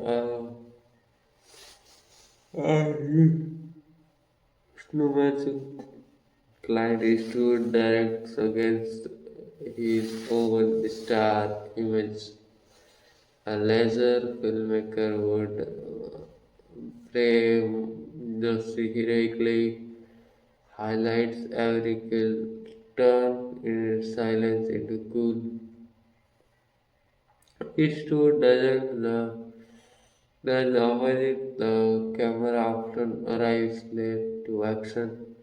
snowmanship, Clint Eastwood directs against his own star image. A laser filmmaker would frame Josey heroically, highlights every kill, turn in silence into cool. Eastwood does the opposite. The camera often arrives late to action,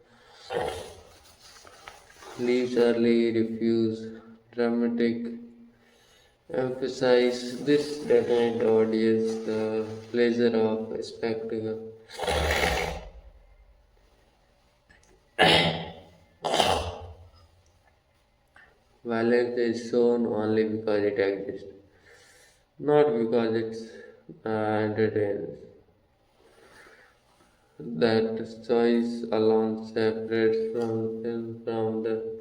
leaves early, refuse dramatic emphasize this denied audience the pleasure of spectacle. Violence is shown only because it exists, not because it's entertains. That choice alone separates from film from the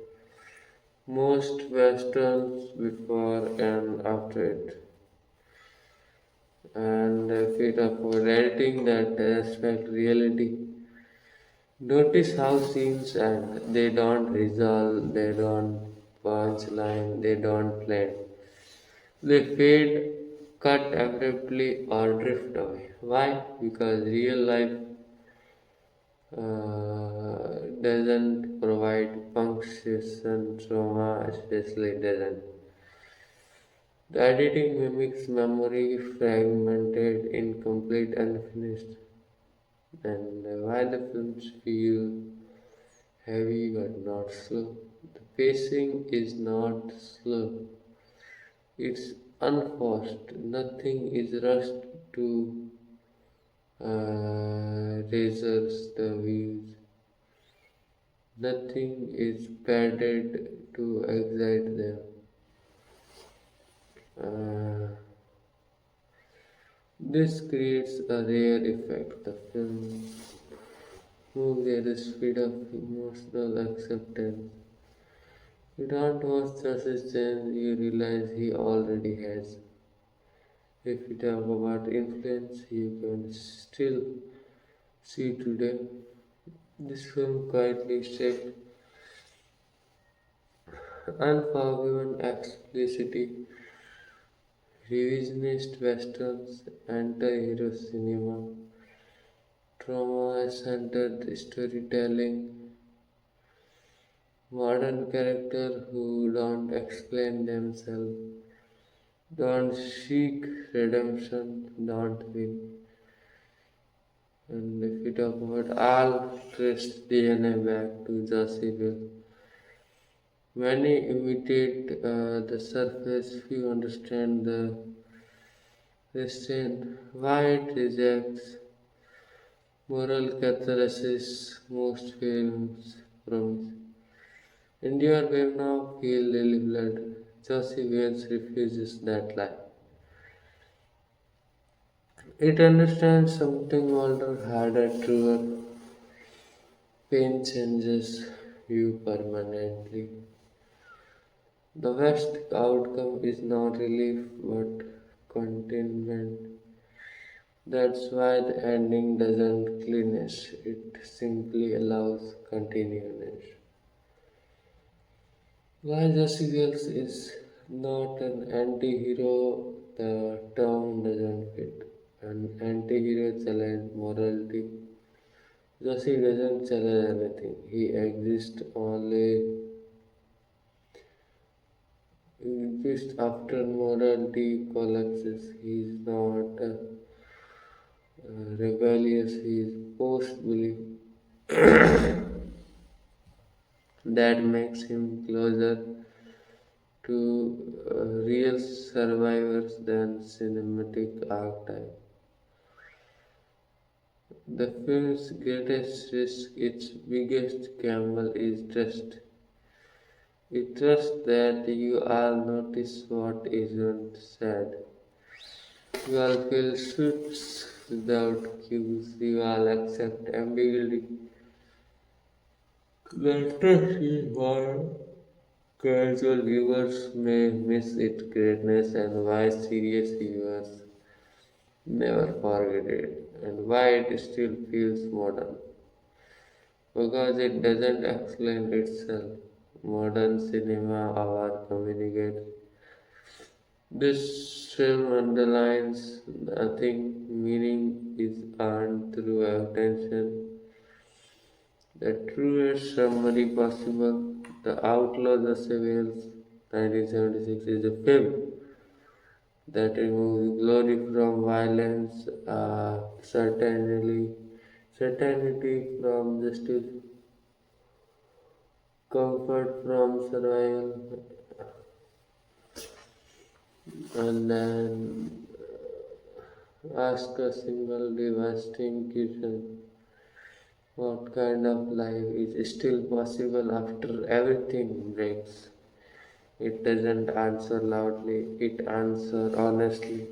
most westerns before and after it. And if we talk about editing that respect reality, notice how scenes and they don't resolve, they don't punchline, they don't plan. They fade, cut abruptly, or drift away. Why? Because real life doesn't provide punctuation, trauma especially doesn't. The editing mimics memory, fragmented, incomplete, unfinished. And why the films feel heavy but not slow. The Pacing is not slow, it's unforced. Nothing is rushed to razors the views. Nothing is padded to excite them. Uh, this creates a rare effect. The film moves at the speed of emotional acceptance. You don't watch Justice change, you realize he already has. If you talk about influence, you can still see today. This film quietly shaped unforgiven explicitity, revisionist westerns, anti-hero cinema, trauma-centered storytelling, modern characters who don't explain themselves, don't seek redemption, don't win. And if we talk about all trace DNA back to Josey, many imitate the surface, few understand the restraint. Why it rejects moral catharsis most films promise. Endure wave now, feel lily blood. Josey Wales refuses that lie. It understands something older, harder, truer. Pain changes you permanently. The best outcome is not relief but contentment. That's why the ending doesn't cleanish, it simply allows continuance. Why Jesse Wells is not an anti-hero, the term doesn't fit. An anti-hero challenges morality. Jesse doesn't challenge anything. He exists only just after morality collapses. He is not rebellious, he is post-belief. That makes him closer to real survivors than cinematic archetype. The film's greatest risk, its biggest gamble, is trust. You trust that you all notice what isn't said. You all feel suits without cues. You all accept ambiguity. The trust is why casual viewers may miss its greatness and why serious viewers never forget it and why it still feels modern. Because it doesn't explain itself. Modern cinema our communicates. This film underlines nothing meaning is earned through attention. The truest summary possible, The Outlaw the Civils, 1976 is a film that removes glory from violence, certainty from justice, comfort from survival, and then ask a single devastating question. What kind of life is still possible after everything breaks? It doesn't answer loudly, it answers honestly.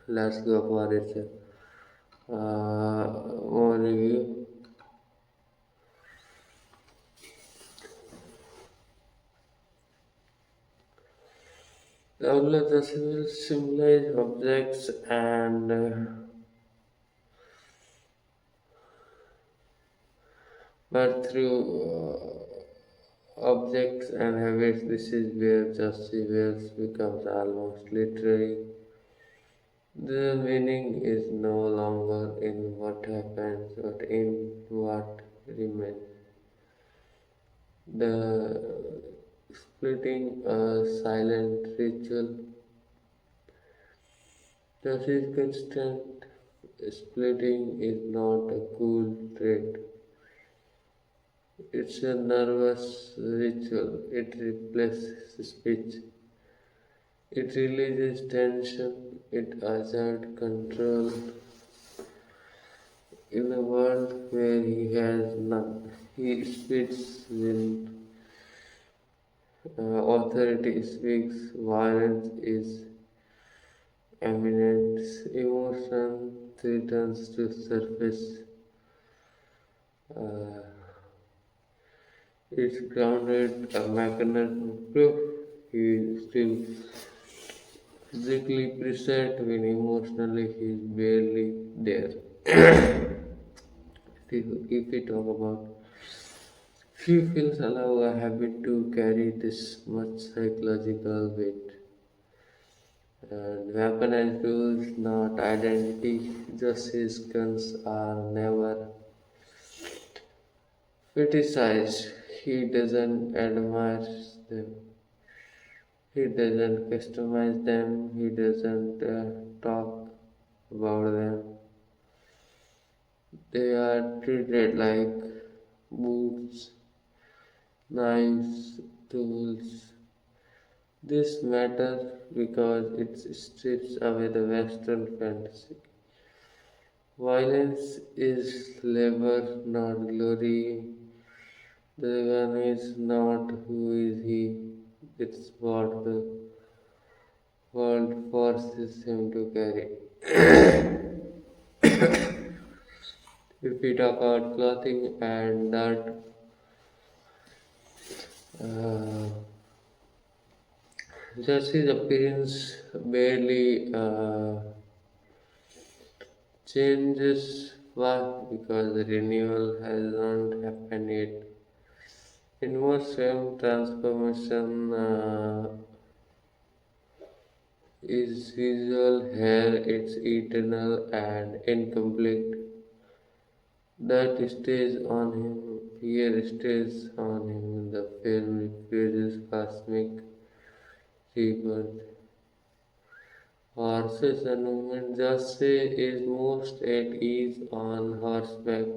Let's go for it. More review. Outlaw the civil symbolize objects and but through objects and habits, this is where Josey Wales becomes almost literary. The meaning is no longer in what happens, but in what remains. The splitting a silent ritual. That is constant. Splitting is not a cool trait. It's a nervous ritual. It replaces speech. It releases tension. It asserts control in a world where he has none. He speaks when authority speaks. Violence is imminent. Emotion returns to surface. Uh, it's grounded a mechanism of proof. He still physically present when emotionally he is barely there. If we talk about few films allow a habit to carry this much psychological weight. And weaponized rules, not identity. Justice guns are never fetishized. He doesn't admire them. He doesn't customize them. He doesn't talk about them. They are treated like boots, knives, tools. This matters because it strips away the Western fantasy. Violence is labor, not glory. The gun is not who is he, it's what the world forces him to carry. If we talk about clothing and that, uh, Jesse's appearance barely changes. Why? Because the renewal has not happened yet. In most film, transformation is visual. Here, it's eternal and incomplete. That stays on him. Here stays on him. The film refuses cosmic rebirth. Horses and women. Josey is most at ease on horseback.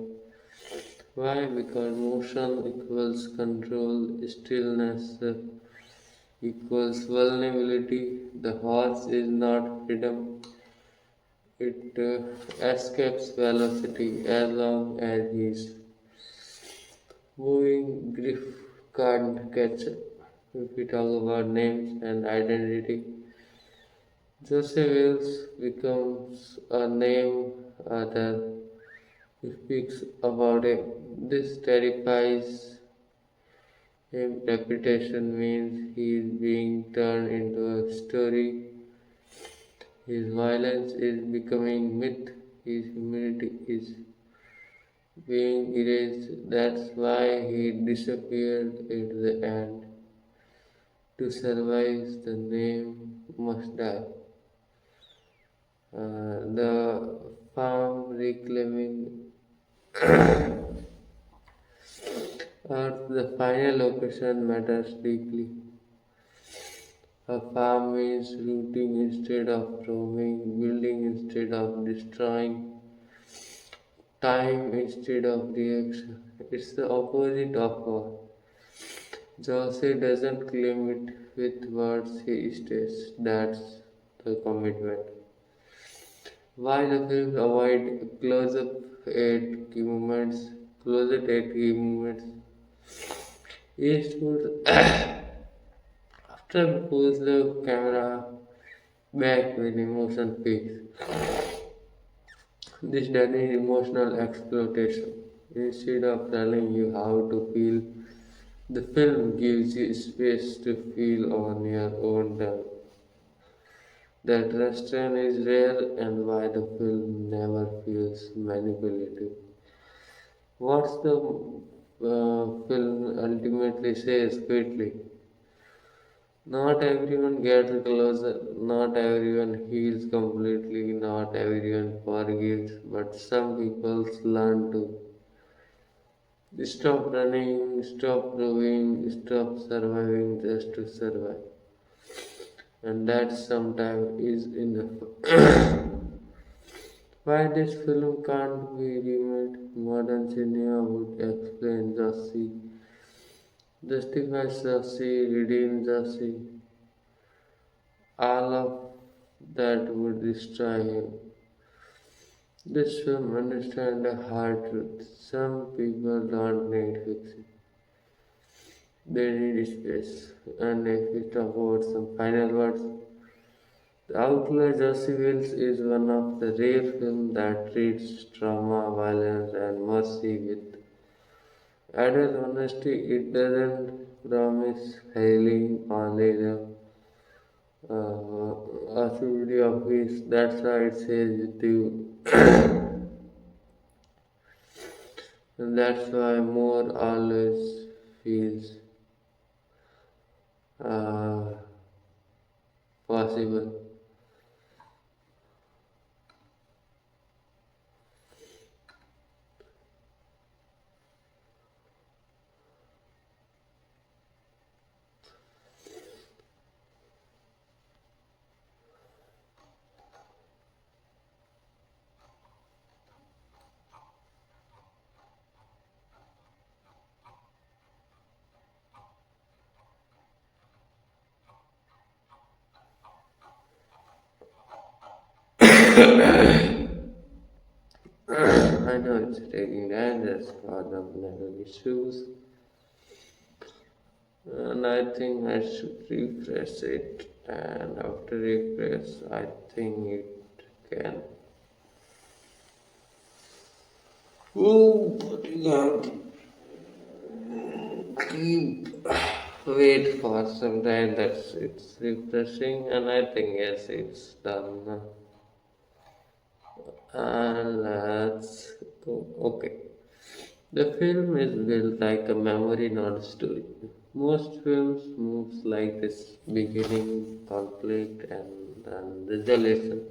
Why? Because motion equals control, stillness equals vulnerability. The horse is not freedom, it escapes velocity as long as he's moving. Grief can't catch up. If we talk about names and identity, Joseph Wills becomes a name that speaks about him. This terrifies him. Reputation means he is being turned into a story. His violence is becoming myth. His humanity is being erased. That's why he disappeared at the end. To survive, the name must die. The farm reclaiming Earth, the final location matters deeply. A farm means rooting instead of roaming, building instead of destroying, time instead of reaction. It's the opposite of war. Josey doesn't claim it with words, he states that's the commitment. Why the films avoid close-up at key moments. Eastwood often pulls the camera back when emotion peaks. This done is emotional exploitation. Instead of telling you how to feel, the film gives you space to feel on your own terms. That restraint is rare and why the film never feels manipulative. What's the film ultimately says quickly? Not everyone gets closer, not everyone heals completely, not everyone forgives, but some people learn to stop running, stop proving, stop surviving just to survive. And that sometimes is enough. Why this film can't be remade? Modern cinema would explain Josey, justify Josey, redeem Josey. All of that would destroy him. This film understands the hard truth. Some people don't need fiction. They need space. And if we talk about some final words, The Outlaw Josey Wales is one of the rare films that treats trauma, violence, and mercy with added honesty. It doesn't promise healing, only the possibility of peace. That's why it says with you, and that's why more always feels uh, possible. I know it's taking dangerous for the mental issues, and I think I should refresh it. And after refresh, I think it can. Oh, but you have to keep wait for some time. That's it's refreshing, and I think yes, it's done. And let's go. Okay. The film is built like a memory, not a story. Most films moves like this: beginning, conflict, and then resolution.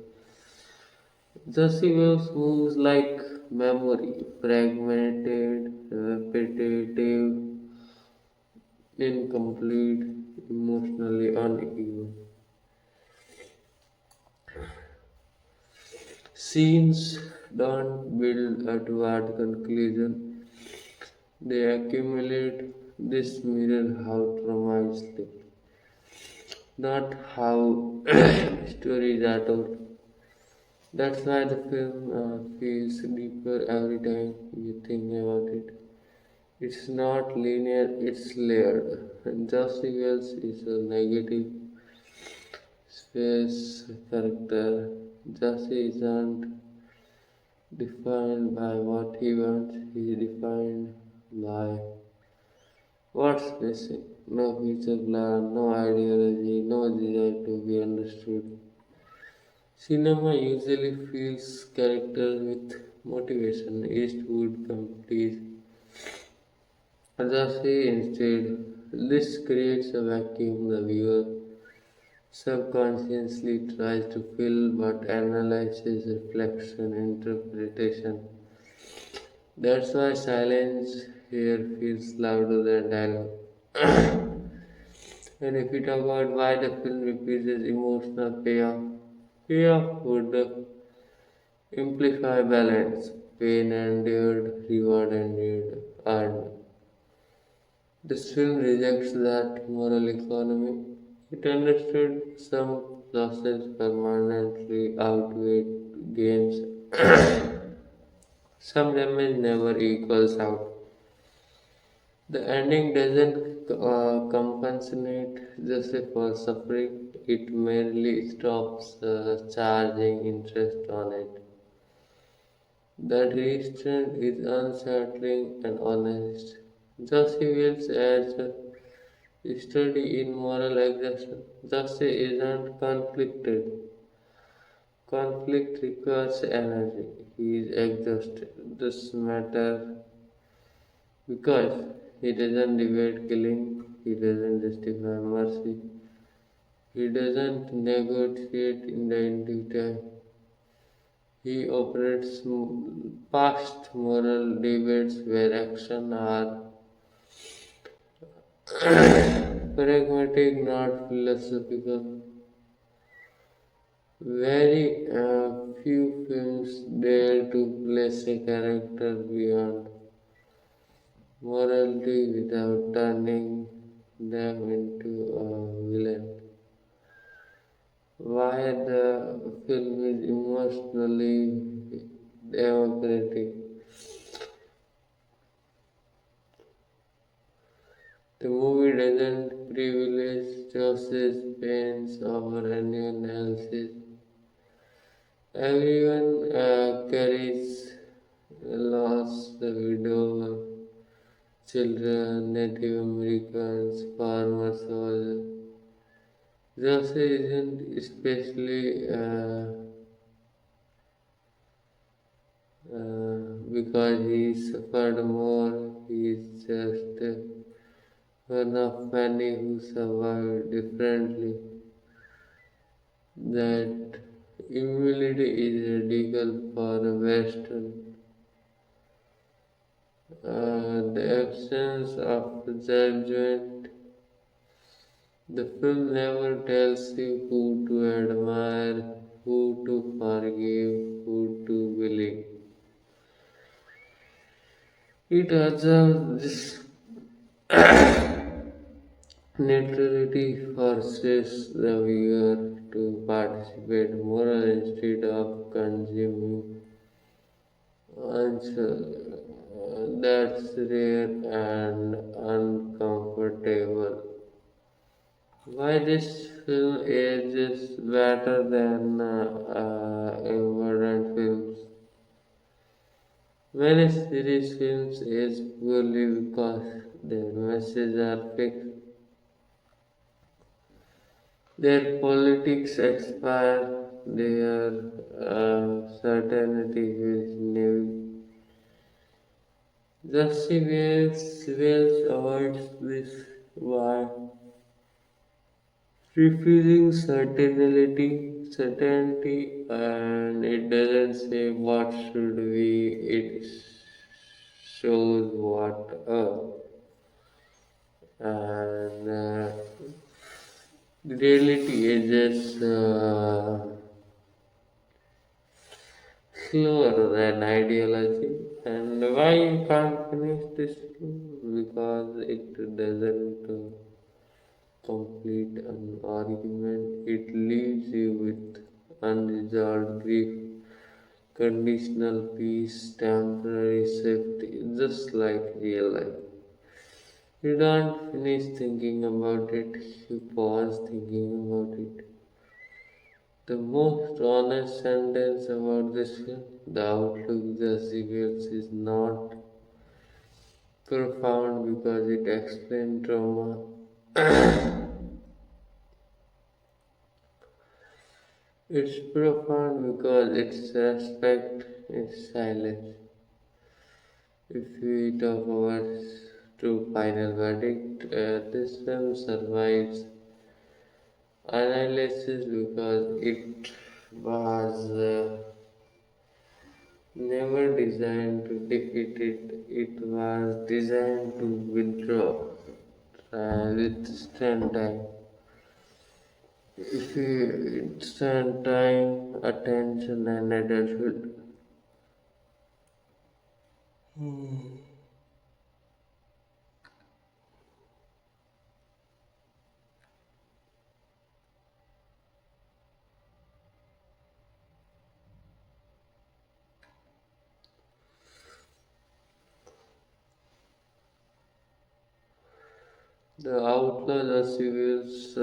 Josie Waves moves like memory, fragmented, repetitive, incomplete, emotionally uneven. Scenes don't build a toward conclusion, they accumulate. This mirror how trauma is lived, not how stories are told. That's why the film feels deeper every time you think about it. It's not linear, it's layered. And Josie Wells is a negative space character. Josie isn't defined by what he wants, he is defined by what's missing. No future plan, no ideology, no desire to be understood. Cinema usually fills characters with motivation. Eastwood completes Josey instead. This creates a vacuum the viewer subconsciously tries to fill but analyzes reflection, interpretation. That's why silence here feels louder than dialogue. And if we talk about why the film refuses emotional payoff would amplify balance, pain endured, reward endured, earned. This film rejects that moral economy. It understood some losses permanently outweigh gains. Some damage never equals out. The ending doesn't compensate just for suffering, it merely stops charging interest on it. That restraint is unsettling and honest. Josie Wells adds a study in moral exhaustion. Josie isn't conflicted. Conflict requires energy. He is exhausted. This matter because he doesn't debate killing, he doesn't justify mercy, he doesn't negotiate in the detail. He operates past moral debates where action are pragmatic, not philosophical. Very few films dare to place a character beyond morality without turning them into a villain. Why the film is emotionally democratic. The movie doesn't privilege Jose's pains over anyone else's. Everyone carries loss, the widow, children, Native Americans, farmers, soldiers. Jose isn't especially because he suffered more. He is just one of many who survived differently. That humility is radical for a Western. The absence of judgment. The film never tells you who to admire, who to forgive, who to believe. It observes this neutrality forces the viewer to participate more instead of consuming answer. That's rare and uncomfortable. Why this film ages better than important films? Many series films age poorly because their messages are fixed. Their politics expire, their certainty is new. Jesse Wells avoids this by refusing certainty, and it doesn't say what should be, it shows what and the reality is just slower than ideology. And why you can't finish this film? Because it doesn't complete an argument. It leaves you with unresolved grief, conditional peace, temporary safety, just like real life. You don't finish thinking about it, you pause thinking about it. The most honest sentence about this film, the outlook just reveals is not profound because it explains trauma. It's profound because its respect is silence. If we talk about true final verdict, this film survives analysis because it was never designed to defeat it, it was designed to withdraw with stand time. If you stand time, attention, and adulthood, the outlaw Lascivious's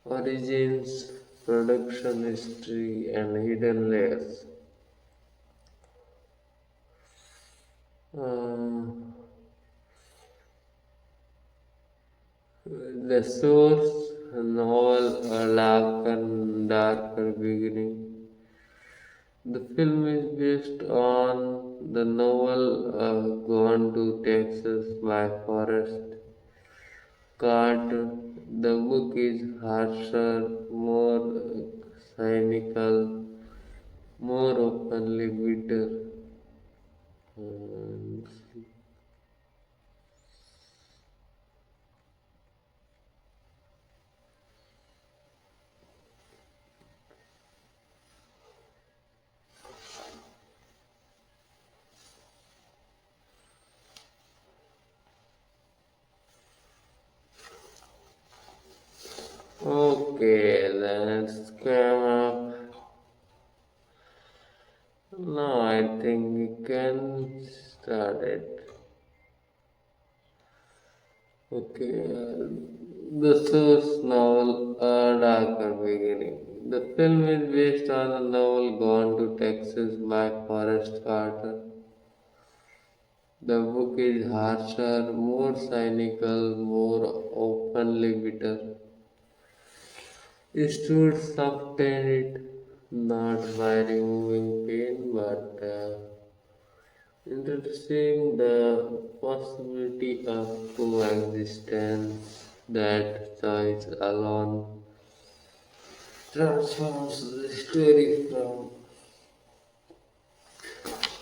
origins, production history, and hidden layers. Uh, the source novel A Darker Beginning. The film is based on the novel Gone to Texas by Forrest Carter. The book is harsher, more cynical, more openly bitter. And Okay, let's come up. No, I think we can start it. Okay, the source novel A Darker Beginning. The film is based on a novel Gone to Texas by Forrest Carter. The book is harsher, more cynical, more openly bitter. Eastwood softened it not by removing pain but introducing the possibility of coexistence. That choice alone transforms the story from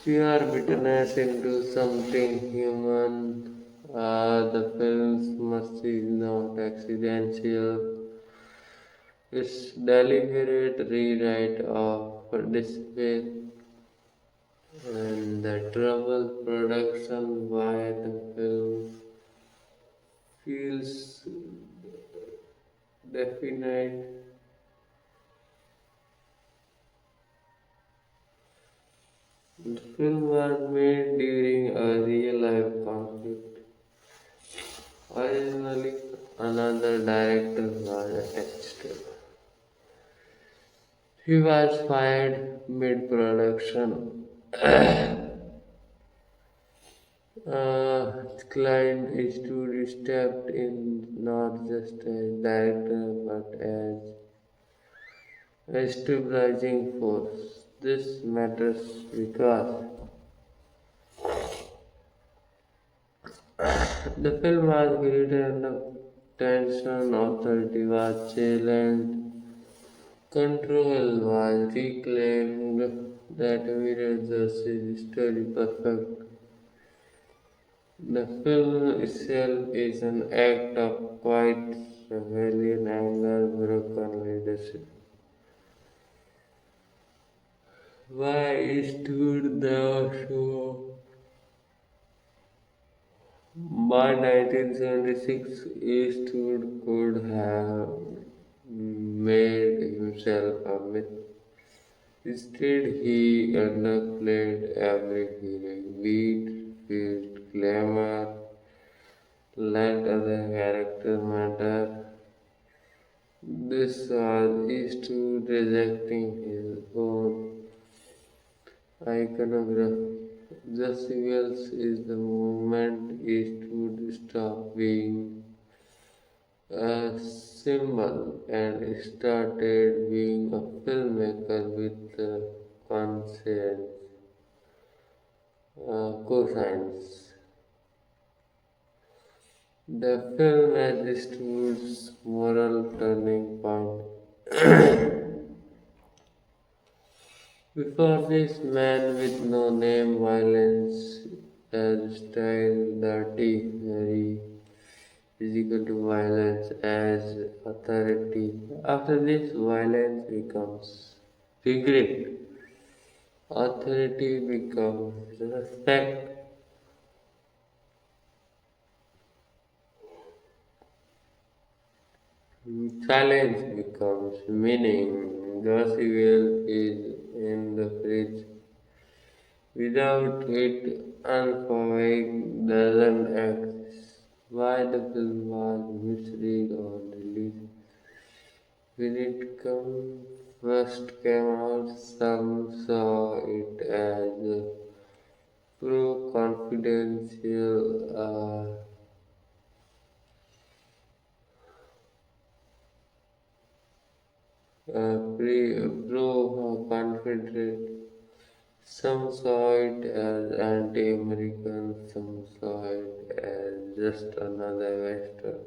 pure bitterness into something human. The film's mercy is not accidental. Its deliberate rewrite of despair and the trouble production by the film feels definite. The film was made during a real life conflict. Originally, another director was attached. He was fired mid production. Client Eastwood stepped in not just as director but as a stabilizing force. This matters because the film was created under tension, authority was challenged, control was reclaimed, that mirrors the story perfect. The film itself is an act of quiet rebellion, anger, broken leadership. Why stood the show? By 1976, Eastwood could have made himself a myth. Instead, he underplayed every beat, filled glamour, let other characters matter. This was Eastwood rejecting his own iconography. Josey is the moment Eastwood stopped being a symbol and started being a filmmaker with conscience, conscience. The film as Eastwood's moral turning point. Before this man with no name, violence as style, dirty, very physical to violence as authority. After this, violence becomes regret. Authority becomes respect. Silence becomes meaning. Gossip is in the fridge. Without it, unfollowing doesn't exist. Why the film was misread or released? When it first came out, some saw it as a pro-confidential, pro-confederate. Some saw it as anti-American, some saw it as just another Western.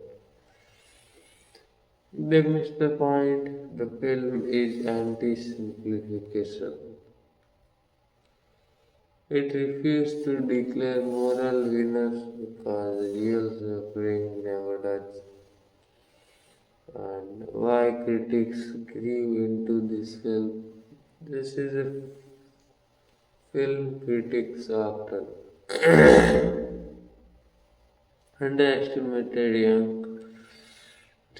They missed the point. The film is anti-simplification. It refused to declare moral winners because real suffering never does. And why critics grew into this film? This is a film critics often underestimated young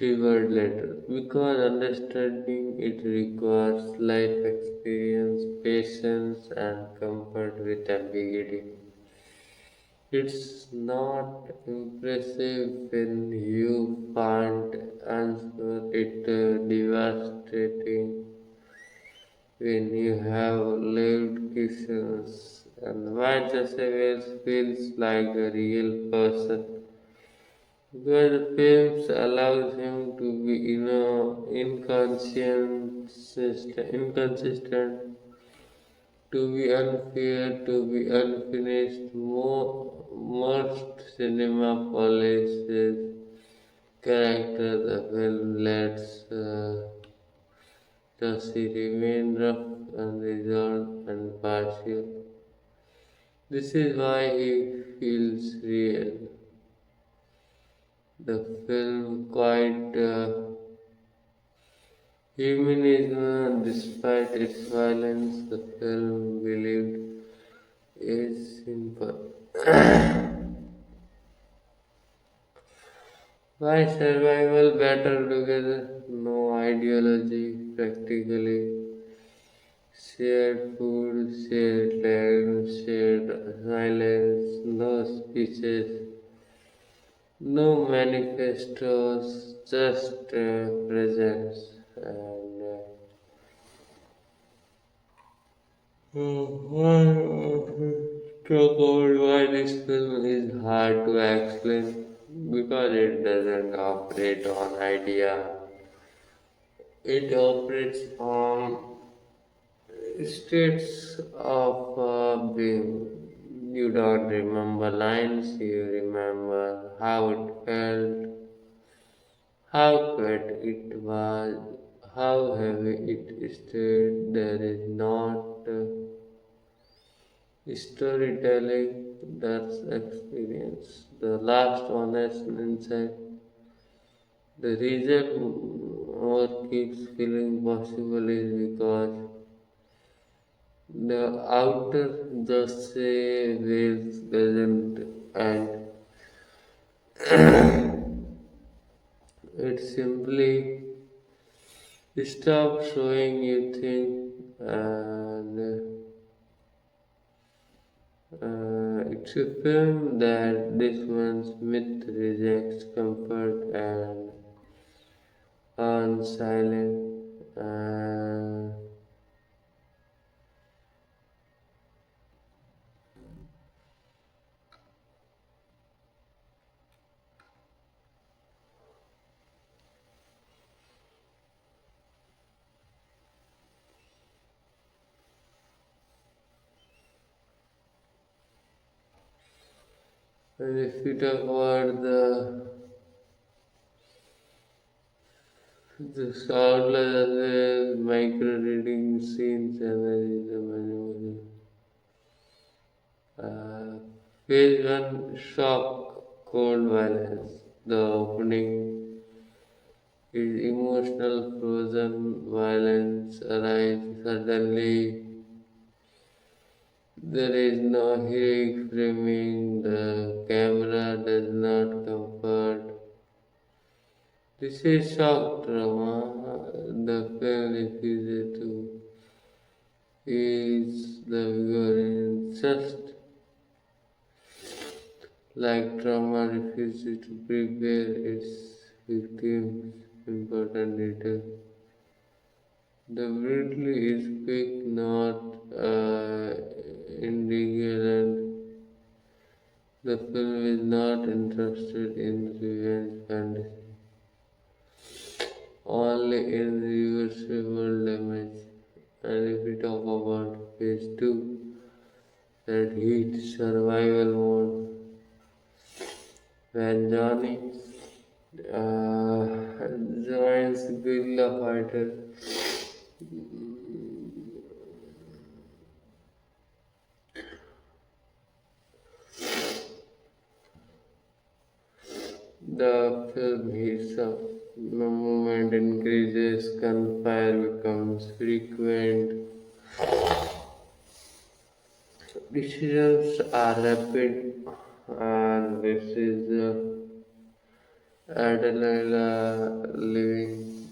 Reward later because understanding it requires life experience, patience, and comfort with ambiguity. It's not impressive when you can't answer it, devastating when you have lived questions. And why Joseph feels like a real person because the films allows him to be inconsistent, to be unfair, to be unfinished. Most cinema polishes character the film lets Josey remain rough, unresolved, and partial. This is why he feels real. The film quite humanism, despite its violence, the film believed is simple. Why survival better together? No ideology, practically. Shared food, shared land, shared silence, no speeches, no manifestos, just presence. And talk about why this film is hard to explain because it doesn't operate on idea. It operates on states of being. You don't remember lines, you remember how it felt, how quiet it was, how heavy it stayed. There is not storytelling, that's experience. The last honest insight. The reason more keeps feeling possible is because the outer just say waves doesn't and it simply stops showing you things and it's a film that this one's myth rejects comfort and on silent and if you talk about the soundless micro reading scenes and the uh, phase one shock cold violence. The opening is emotional frozen violence arrives suddenly. There is no heroic framing, the camera does not comfort. This is shock trauma. The film refuses to ease the vigor just like trauma refuses to prepare its victims. Important detail. The brutally is quick, not indignant. The film is not interested in revenge fantasy, only in reversible damage. And if we talk about phase 2, that heat survival mode, when Johnny uh, joins guerrilla fighter, the film heats up. The movement increases, gunfire becomes frequent, decisions are rapid, and this is Adela living.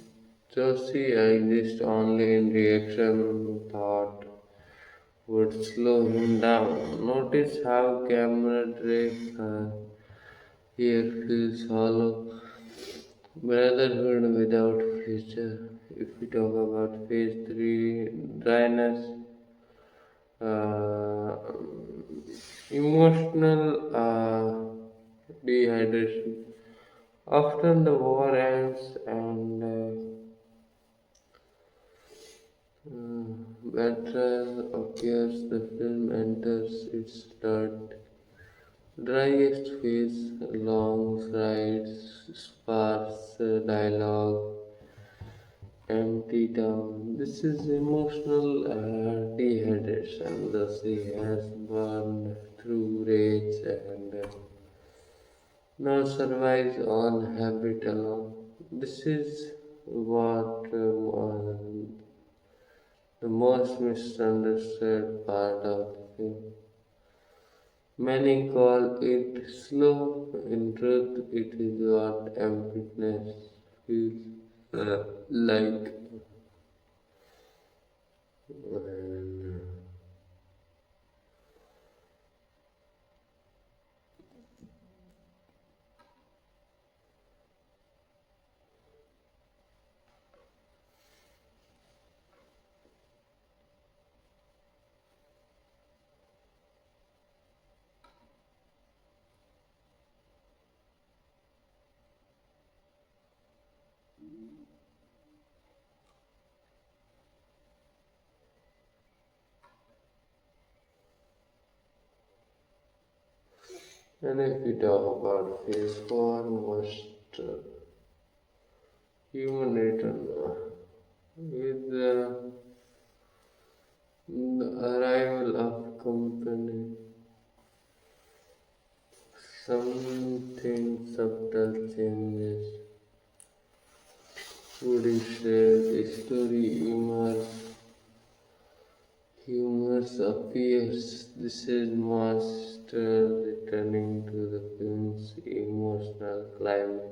Josey exists only in reaction thought would slow him down. Notice how camera trace here feels hollow. Brotherhood without future. If we talk about phase 3, dryness, uh, emotional dehydration. After the war ends and betrayal appears, the film enters its third driest phase, long rides, sparse dialogue, empty town. This is emotional dehydration. The sea has burned through rage and now survives on habit alone. This is what the most misunderstood part of the film. Many call it slow. In truth, it is what emptiness feels like. And, if we talk about phase 4, most human return with the arrival of company, something subtle changes. Food is story humor appears. This is master returning to the film's emotional climate.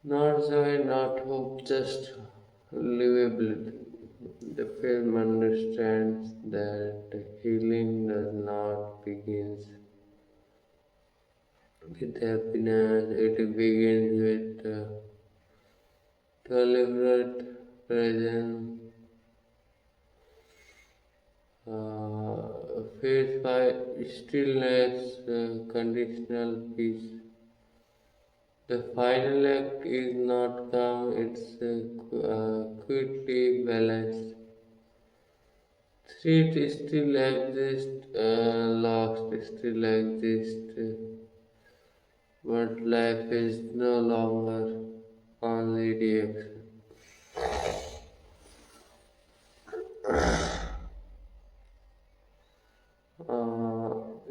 Not joy, not hope, just livability. The film understands that healing does not begin with happiness, it begins with deliberate presence. Phase 5, stillness, conditional peace. The final act is not calm, it's quickly balanced. Street still exists, lost still exists, but life is no longer only reaction.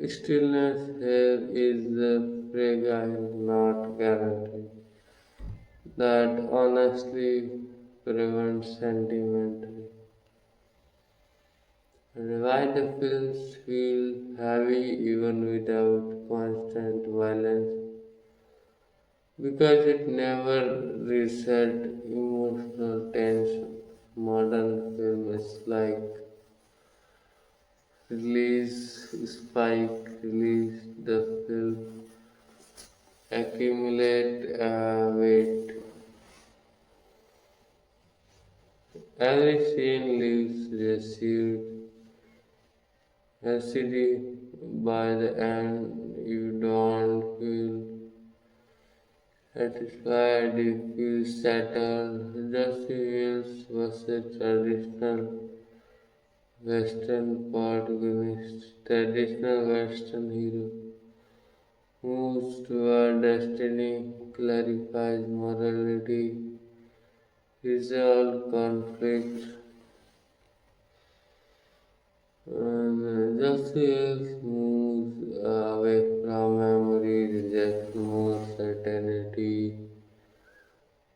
Stillness here is fragile, not guaranteed. That honestly prevents sentimentally. And why the films feel heavy even without constant violence? Because it never reset emotional tension. Modern film is like release, spike, release the film, accumulate weight. Every scene leaves received acidity. By the end, you don't feel satisfied, you feel settled. Just feels versus traditional Western protagonist, traditional Western hero, moves toward destiny, clarifies morality, resolve conflict, and justice moves away from memory, rejects more certainty,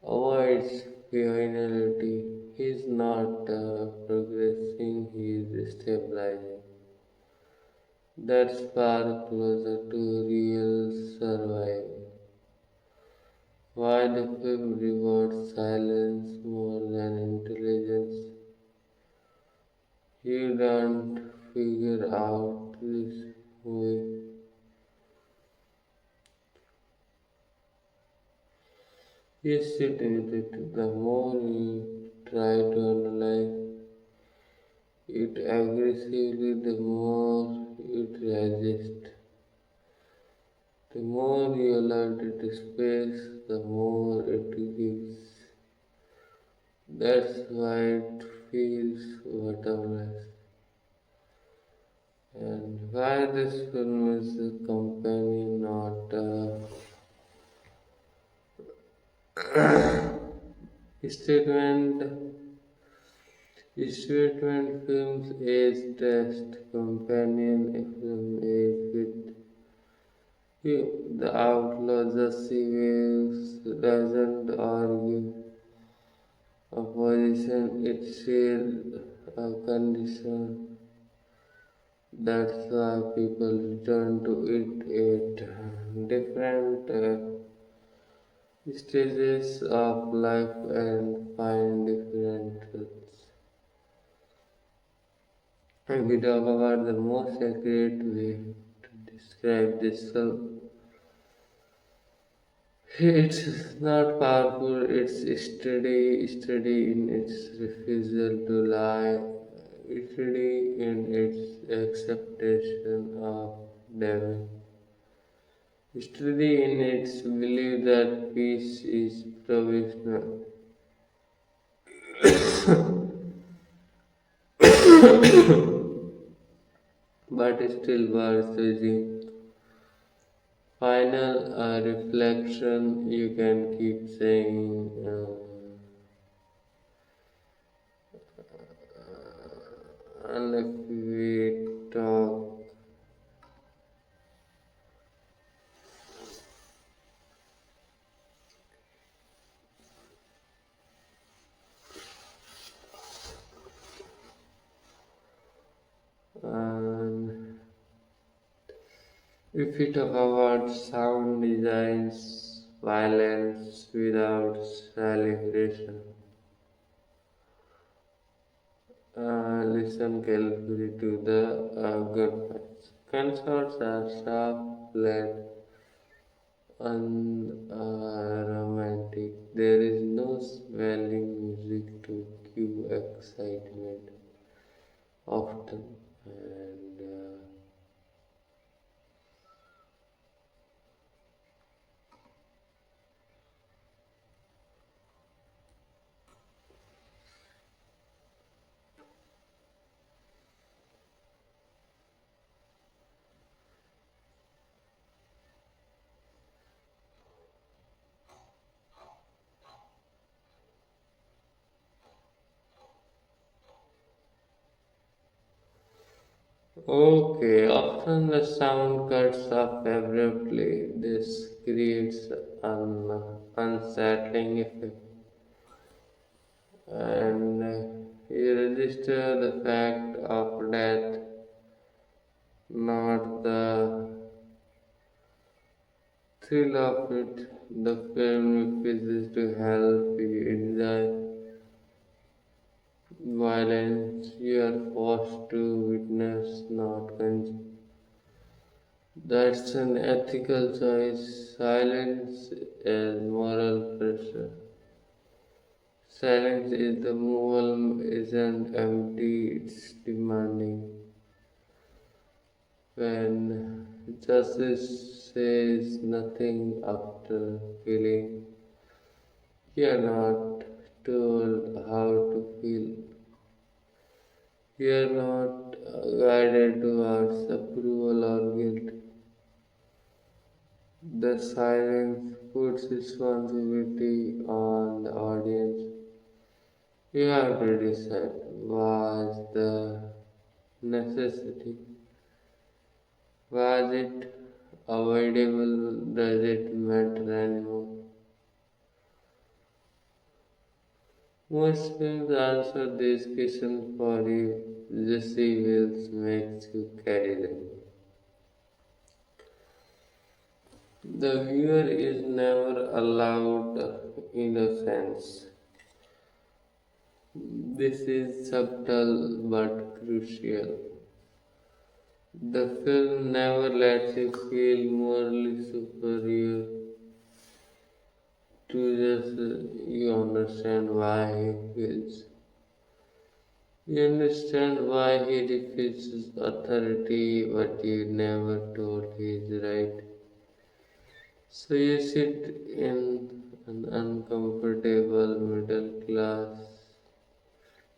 avoids finality. He is not progressing, he is stabilizing. That's far closer to real survival. Why the film rewards silence more than intelligence? You don't figure out this movie. You sit with it. The more you try to analyze it aggressively, the more it resists. The more you allow it space, the more it gives. That's why it feels bottomless. And why this film is a companion, not a statement. Statement films age test companion film age with you. The outlaw Josey waves doesn't argue a position, it shares a condition. That's why people return to it at different stages of life and find different truths. And we talk about the most accurate way to describe this film. It's not powerful, it's steady in its refusal to lie, steady in its acceptation of damage, steady in its belief that peace is provisional. But still worth choosing. Final reflection, you can keep saying, and if we talk, and if we talk about sound designs, violence without celebration, listen carefully to the gunfights. Gunshots are sharp, loud, unromantic. There is no swelling music to cue excitement often. And okay, often the sound cuts off abruptly. This creates an unsettling effect. And you register the fact of death, not the thrill of it. The film refuses to help you enjoy violence. You are forced to witness, not consume. That's an ethical choice. Silence is moral pressure. Silence is the moral isn't empty, it's demanding. When justice says nothing after killing, you are not told how to feel. You are not guided towards approval or guilt. The silence puts responsibility on the audience. You have to decide was the necessity, was it avoidable, does it matter anymore? Most films answer these questions for you. Jesse Wills makes you carry them. The viewer is never allowed innocence. This is subtle but crucial. The film never lets you feel morally superior to just you understand why he feels. You understand why he refuses authority, but you never told he is right. So you sit in an uncomfortable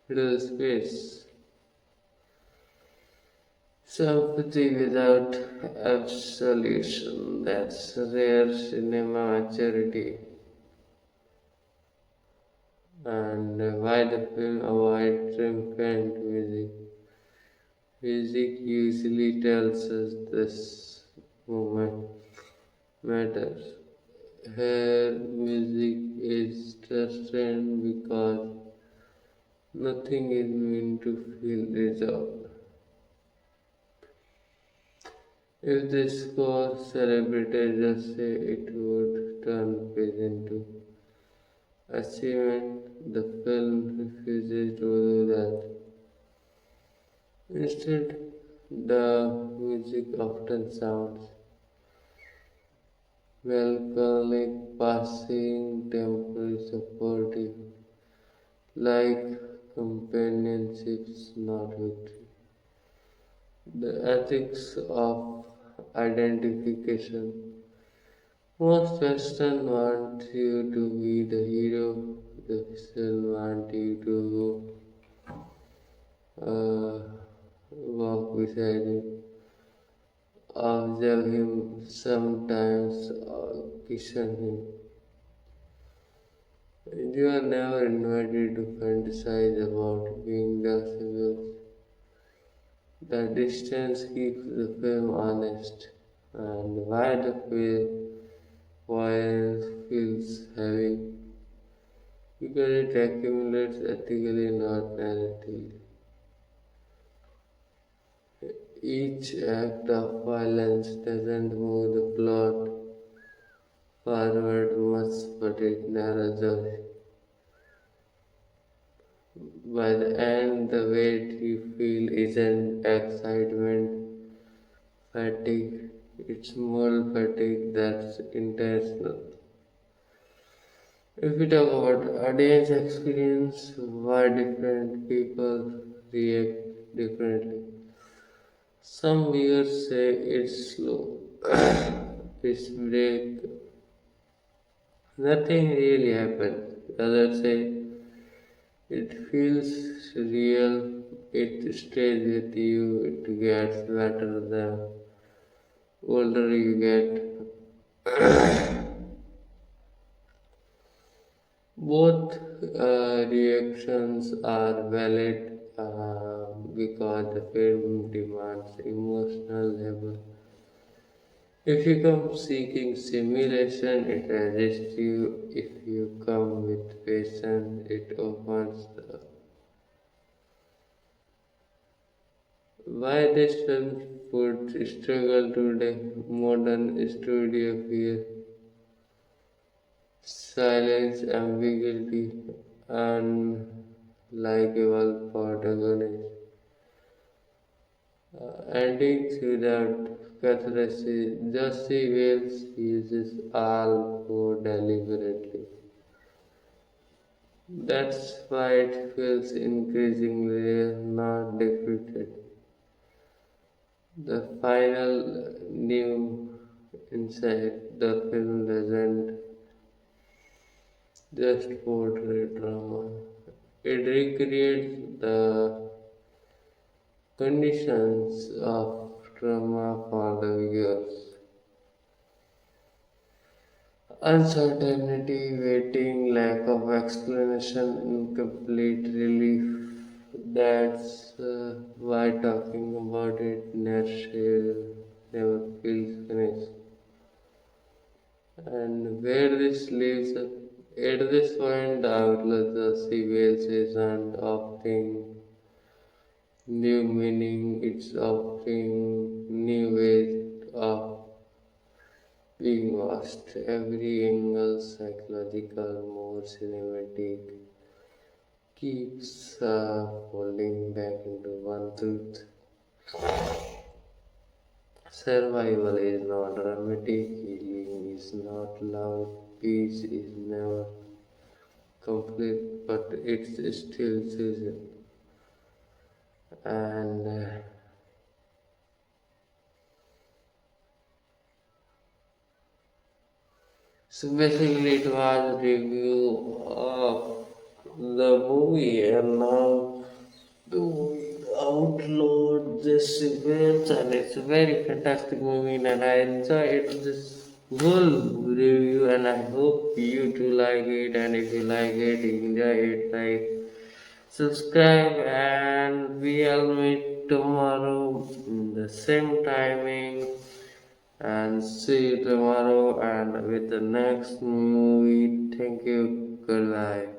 middle space. Sympathy without absolution. That's rare cinema maturity. And why the film avoid triumphant music. Music usually tells us this moment matters. Here, music is sustained because nothing is meant to feel resolved. If the score celebrated just say it would turn page into achievement, the film refuses to do that. Instead, the music often sounds melancholic, passing, temporary, supportive, like companionships, not victory. The ethics of identification. Most Western want you to be the hero, the Western want you to uh, walk beside him, observe him, sometimes question him. You are never invited to fantasize about being the civil. The distance keeps the film honest, and why the violence feels heavy because it accumulates ethically, not narratively. Each act of violence doesn't move the plot forward much, but it narrows it. By the end, the weight you feel isn't excitement, fatigue, it's moral fatigue that's intentional. If we talk about audience experience, why different people react differently. Some viewers say it's slow, it's break, nothing really happened. Others say it feels real, it stays with you, it gets better the older you get. Both reactions are valid because the film demands emotional labor. If you come seeking simulation, it resists you. If you come with patience, it opens the. Why this film would struggle today? Modern studio fear, silence, ambiguity, unlikable protagonist. Endings without catharsis. Josey Wales uses all four deliberately. That's why it feels increasingly not defeated. The final new insight the film doesn't just portray drama. It recreates the conditions of trauma for the viewers. Uncertainty, waiting, lack of explanation, incomplete relief. That's why talking about it never feels finished. And where this leaves us, at this point, Outlaw Josey Wales isn't offering new meaning, it's offering new ways of being watched. Every angle psychological, more cinematic, keeps holding back into one truth. Survival is not dramatic, healing is not loud, peace is never complete, but it's still chosen. And so basically, it was review of the movie, and now the movie outlawed this event, and it's a very fantastic movie, and I enjoyed this whole review, and I hope you too like it. And if you like it, enjoy it, like subscribe, and we'll meet tomorrow in the same timing. And see you tomorrow and with the next movie. Thank you. Goodbye.